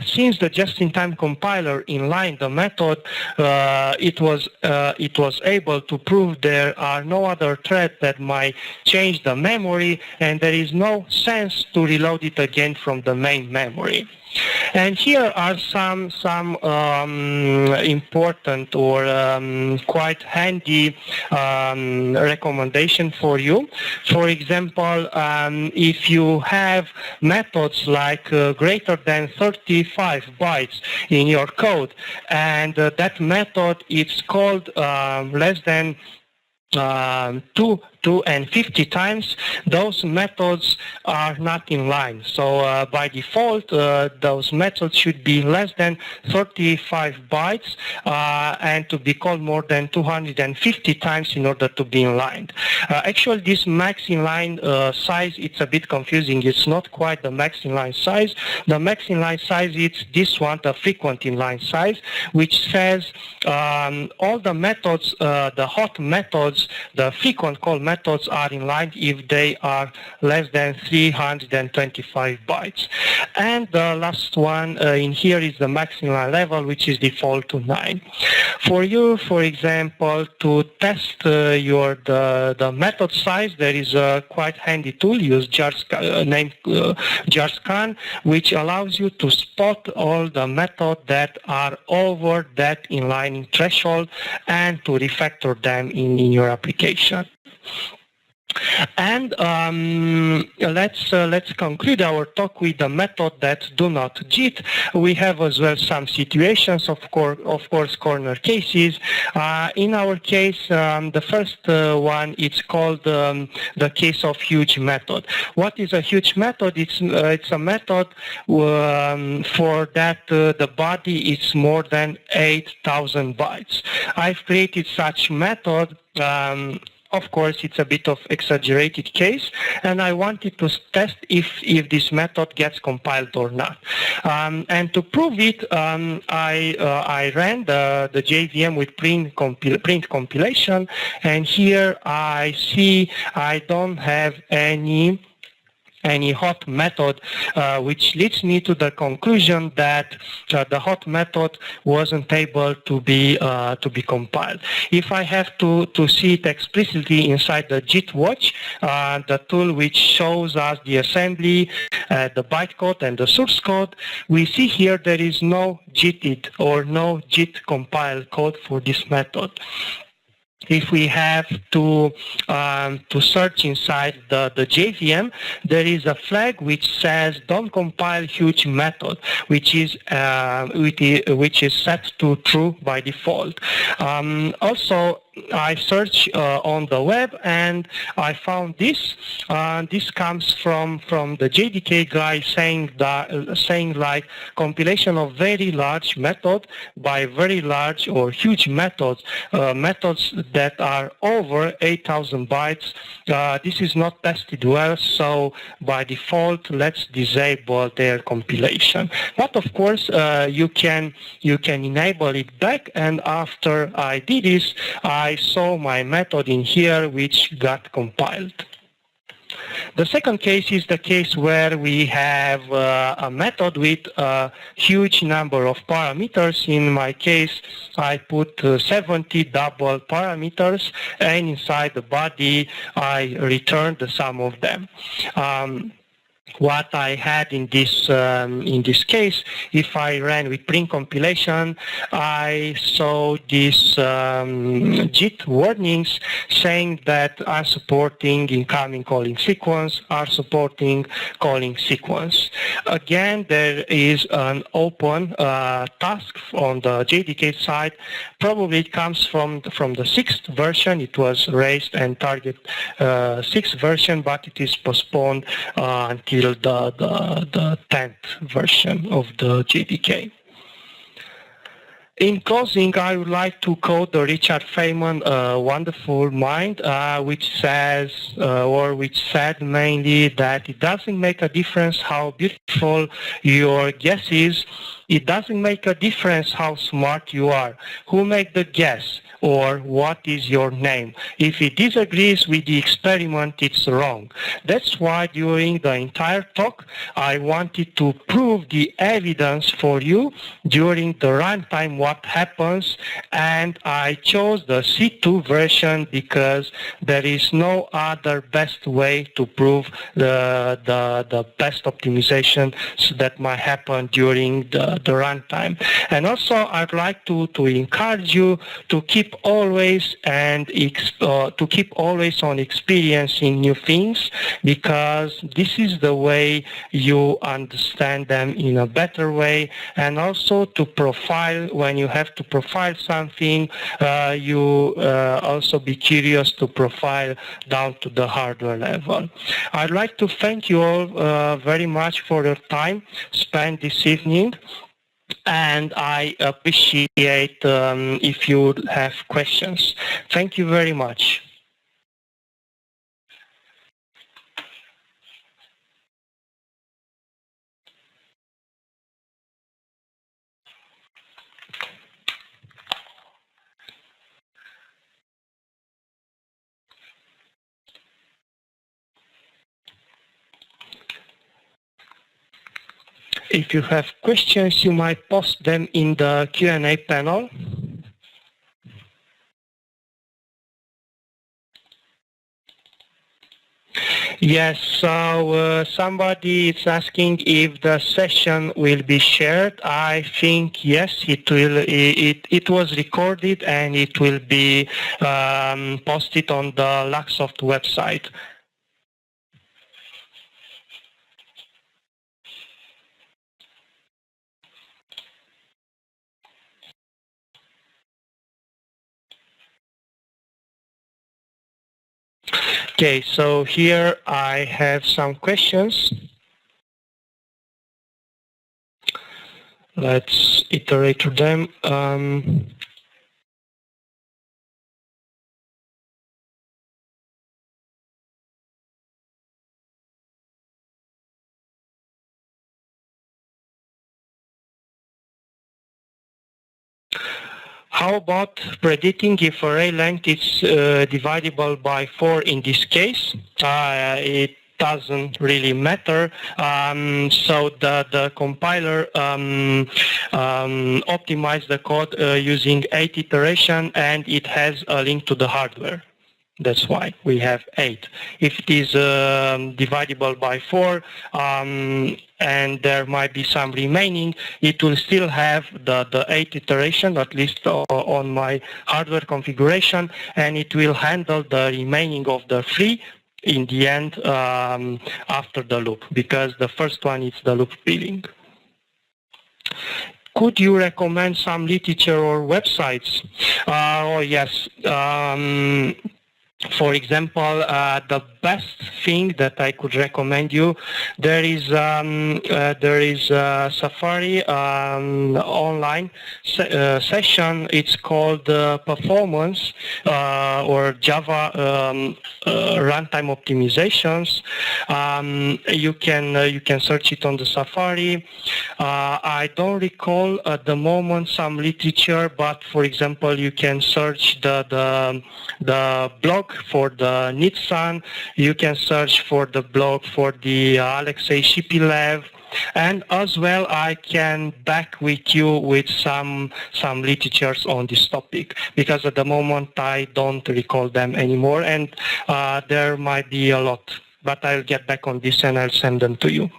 since the just-in-time compiler inlined the method, it was able to prove there are no other threads that might change the memory, and there is no sense to reload it again from the main memory. And here are some important or quite handy recommendation for you. For example, if you have methods like greater than 35 bytes in your code, and that method is called less than 2 and 50 times, those methods are not in line. So by default, those methods should be less than 35 bytes and to be called more than 250 times in order to be inlined. Actually, this max inline size, it's a bit confusing. It's not quite the max inline size. The max inline size is this one, the frequent inline size, which says all the methods, the hot methods, the frequent call methods are inlined if they are less than 325 bytes. And the last one in here is the max inline level, which is default to 9. For you, for example, to test the method size, there is a quite handy tool used named jarscan, which allows you to spot all the methods that are over that inlining threshold and to refactor them in your application. And let's conclude our talk with the method that do not JIT. We have as well some situations, of course, corner cases. In our case, the first one, it's called the case of huge method. What is a huge method? It's a method for that the body is more than 8,000 bytes. I've created such method. Of course, it's a bit of exaggerated case, and I wanted to test if this method gets compiled or not. And to prove it, I ran the JVM with print compilation, and here I see I don't have any hot method, which leads me to the conclusion that the hot method wasn't able to be compiled. If I have to see it explicitly inside the JIT watch, the tool which shows us the assembly, the bytecode and the source code, we see here there is no JITed or no JIT compiled code for this method. If we have to search inside the JVM, there is a flag which says don't compile huge method, which is set to true by default. Also, I searched on the web and I found this. This comes from the JDK guy saying like compilation of very large method by very large or huge methods, methods that are over 8,000 bytes. This is not tested well, so by default, let's disable their compilation. But of course, you can enable it back, and after I did this, I saw my method in here which got compiled. The second case is the case where we have a method with a huge number of parameters. In my case, I put 70 double parameters, and inside the body, I returned the sum of them. What I had in this case, if I ran with print compilation, I saw these JIT warnings saying that are supporting incoming calling sequence, are supporting calling sequence. Again, there is an open task on the JDK side. Probably it comes from the 6th version. It was raised and target 6th version, but it is postponed until the 10th version of the JDK. In closing, I would like to quote the Richard Feynman wonderful mind, which says, or which said mainly that it doesn't make a difference how beautiful your guess is. It doesn't make a difference how smart you are. Who made the guess? Or what is your name? If it disagrees with the experiment, it's wrong. That's why during the entire talk, I wanted to prove the evidence for you during the runtime what happens, and I chose the C2 version because there is no other best way to prove the best optimization that might happen during the runtime. And also, I'd like to encourage you to keep always on experiencing new things, because this is the way you understand them in a better way. And also to profile, when you have to profile something, you also be curious to profile down to the hardware level. I'd like to thank you all very much for your time spent this evening. And I appreciate if you have questions. Thank you very much. If you have questions, you might post them in the Q&A panel. Yes, so somebody is asking if the session will be shared. I think yes, it will. It was recorded and it will be posted on the Luxoft website. Okay, so here I have some questions. Let's iterate through them. How about predicting if array length is divisible by 4 in this case? It doesn't really matter. So the compiler optimized the code using 8 iteration, and it has a link to the hardware. That's why we have 8. If it is divisible by 4, and there might be some remaining, it will still have the 8 iteration, at least on my hardware configuration, and it will handle the remaining of the 3 in the end after the loop, because the first one is the loop peeling. Could you recommend some literature or websites? Oh yes. For example, the best thing that I could recommend you, there is Safari online session. It's called Performance or Java Runtime Optimizations. You can search it on the Safari. I don't recall at the moment some literature, but for example, you can search the blog for the Nitsan, you can search for the blog for the Alexei Shipilev, and as well I can back with you with some literatures on this topic, because at the moment I don't recall them anymore, and there might be a lot, but I'll get back on this and I'll send them to you.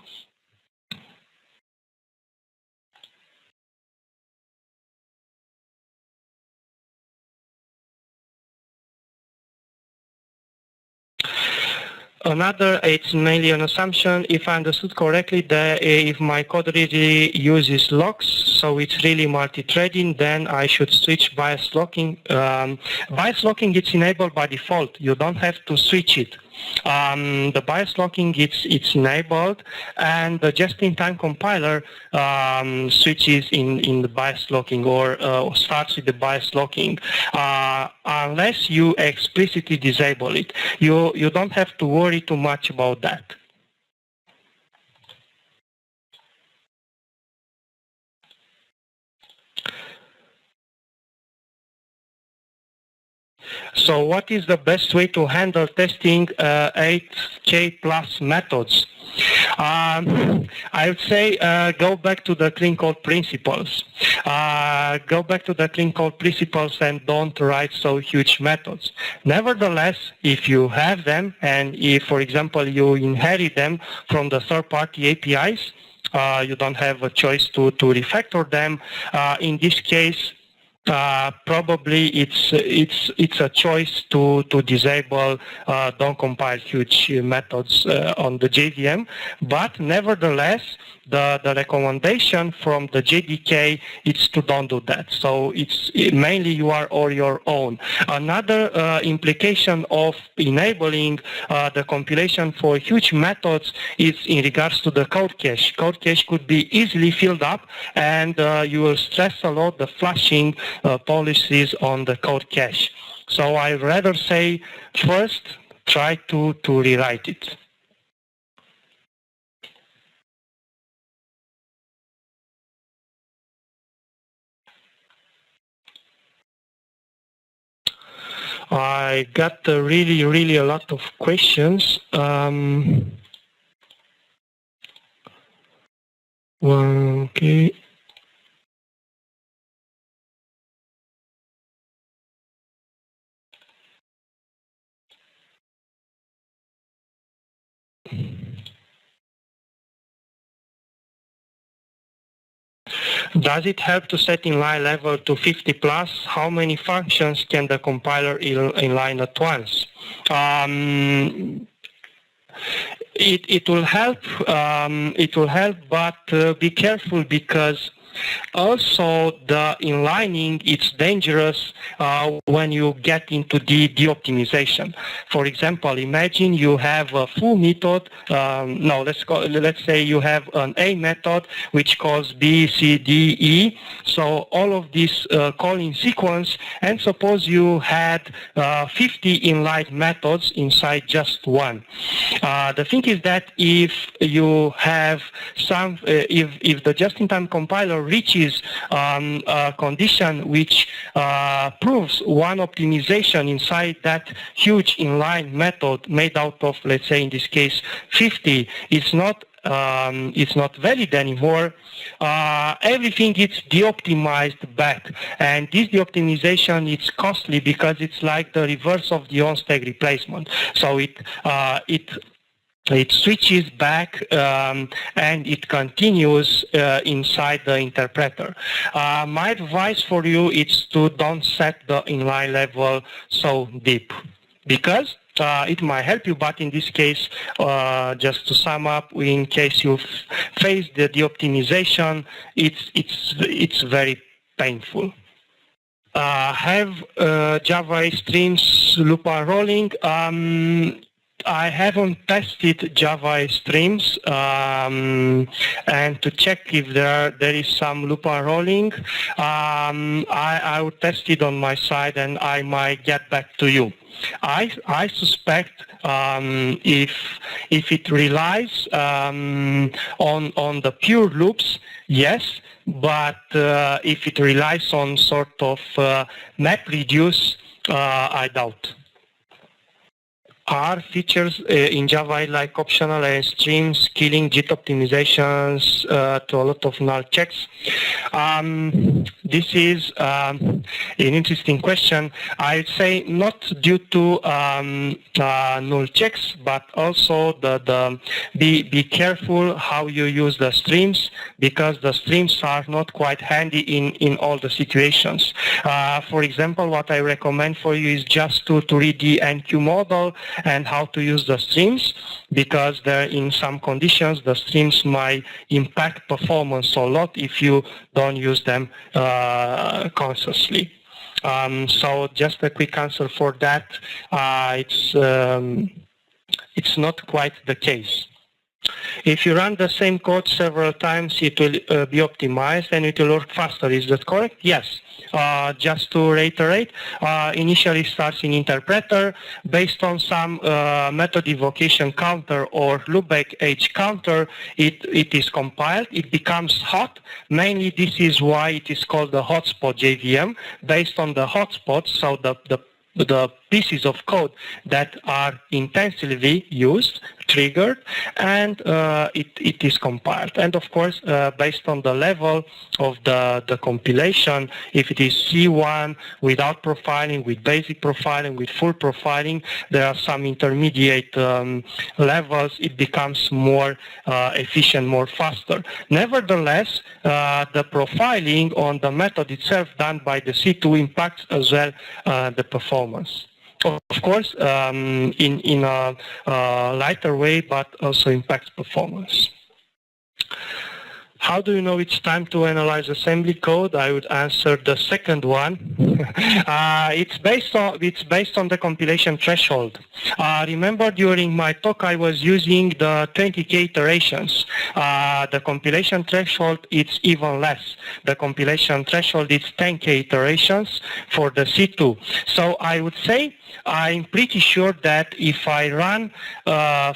Another, it's mainly an assumption, if I understood correctly, that if my code really uses locks, so it's really multi-threading, then I should switch bias locking. Bias locking, it's enabled by default. You don't have to switch it. The bias locking, it's enabled, and the Justintime Compiler switches in the bias locking or starts with the bias locking. Unless you explicitly disable it, you don't have to worry too much about that. So what is the best way to handle testing 8K plus methods? I would say go back to the clean code principles. Go back to the clean code principles and don't write so huge methods. Nevertheless, if you have them, and if, for example, you inherit them from the third-party APIs, you don't have a choice to refactor them. In this case, probably it's a choice to disable don't compile huge methods on the JVM, but nevertheless the recommendation from the JDK is to don't do that. So it's mainly you are on your own. Another implication of enabling the compilation for huge methods is in regards to the code cache. Code cache could be easily filled up, and you will stress a lot the flushing policies on the code cache. So I'd rather say first try to rewrite it. I got really a lot of questions. Okay. Does it help to set inline level to 50 plus? How many functions can the compiler inline at once? It will help. It will help, but be careful, because also the inlining, it's dangerous when you get into the deoptimization. For example, imagine you have a full method. Let's say you have an A method which calls B, C, D, E. So all of this call in sequence, and suppose you had 50 inline methods inside just one. The thing is that if you have some, if the just-in-time compiler reaches a condition which proves one optimization inside that huge inline method made out of, let's say in this case, 50, it's not valid anymore. Everything is deoptimized back, and this deoptimization is costly because it's like the reverse of the on-stack replacement. So it switches back and it continues inside the interpreter. My advice for you is to don't set the inline level so deep, because it might help you, but in this case, just to sum up, in case you face the deoptimization, it's very painful. Have Java streams loop unrolling? I haven't tested Java streams and to check if there is some loop unrolling. I will test it on my side and I might get back to you. I suspect if it relies on the pure loops, yes, but if it relies on sort of MapReduce, I doubt. Are features in Java like optional and streams killing JIT optimizations to a lot of null checks? This is an interesting question. I'd say not due to null checks, but also be careful how you use the streams, because the streams are not quite handy in all the situations. For example, what I recommend for you is just to read the NQ model and how to use the streams, because there in some conditions the streams might impact performance a lot if you don't use them consciously. So just a quick answer for that, it's not quite the case. If you run the same code several times, it will be optimized and it will work faster. Is that correct? Yes. Just to reiterate, initially starts in interpreter. Based on some method evocation counter or loopback age counter, it is compiled. It becomes hot. Mainly this is why it is called the HotSpot JVM, based on the hotspots, so the pieces of code that are intensively used, triggered, and it is compiled. And of course, based on the level of the compilation, if it is C1 without profiling, with basic profiling, with full profiling, there are some intermediate levels, it becomes more efficient, more faster. Nevertheless, the profiling on the method itself done by the C2 impacts as well the performance. Of course, in a lighter way, but also impacts performance. How do you know it's time to analyze assembly code? I would answer the second one. It's based on the compilation threshold. Remember, during my talk, I was using the 20K iterations. The compilation threshold is even less. The compilation threshold is 10K iterations for the C2. So I would say I'm pretty sure that if I run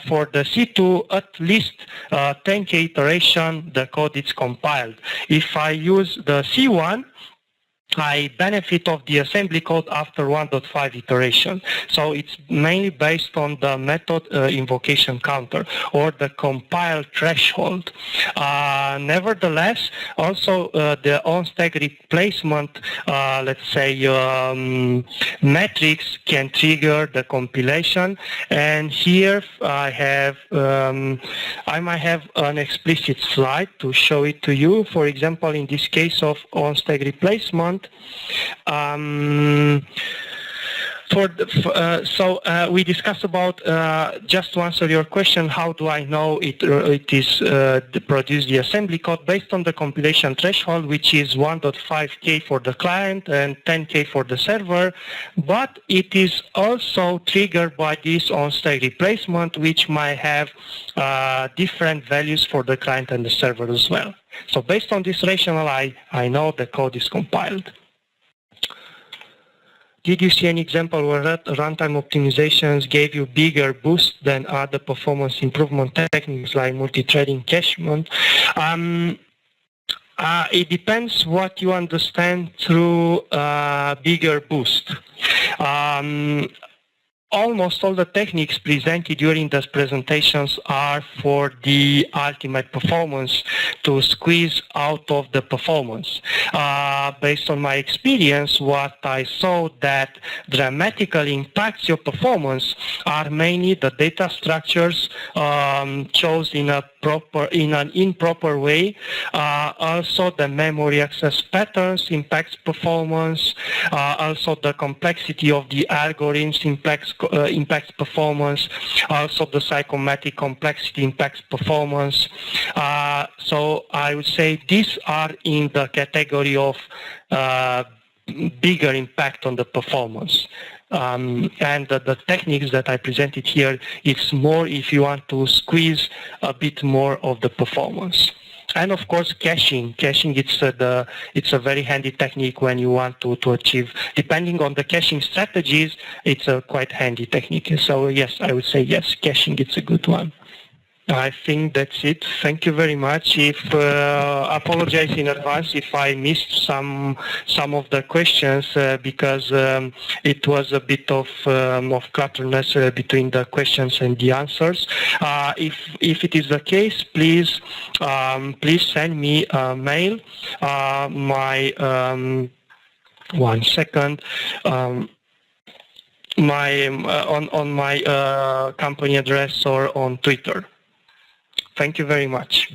for the C2 at least 10K iteration, the code is compiled. If I use the C1, I benefit of the assembly code after 1.5 iteration. So it's mainly based on the method invocation counter or the compile threshold. Nevertheless, also the on-stack replacement, let's say, metrics can trigger the compilation. And here I might have an explicit slide to show it to you. For example, in this case of on-stack replacement, we discussed about, just to answer your question, how do I know it is produced the assembly code based on the compilation threshold, which is 1.5K for the client and 10K for the server, but it is also triggered by this on-stack replacement, which might have different values for the client and the server as well. So based on this rationale, I know the code is compiled. Did you see any example where runtime optimizations gave you bigger boost than other performance improvement techniques like multi-threading cachement? It depends what you understand through bigger boost. Almost all the techniques presented during these presentations are for the ultimate performance, to squeeze out of the performance. Based on my experience, what I saw that dramatically impacts your performance are mainly the data structures chosen in an improper way. Also the memory access patterns impacts performance. Also the complexity of the algorithms impacts impacts performance. Also, the psychomatic complexity impacts performance. So I would say these are in the category of bigger impact on the performance. And the techniques that I presented here, it's more if you want to squeeze a bit more of the performance. And of course, caching. Caching, it's a very handy technique when you want to achieve, depending on the caching strategies, it's a quite handy technique. So yes, I would say yes, caching, it's a good one. I think that's it. Thank you very much. Apologize in advance if I missed some of the questions because it was a bit of clutterness between the questions and the answers. If it is the case, please send me a mail. One second. On my company address or on Twitter. Thank you very much.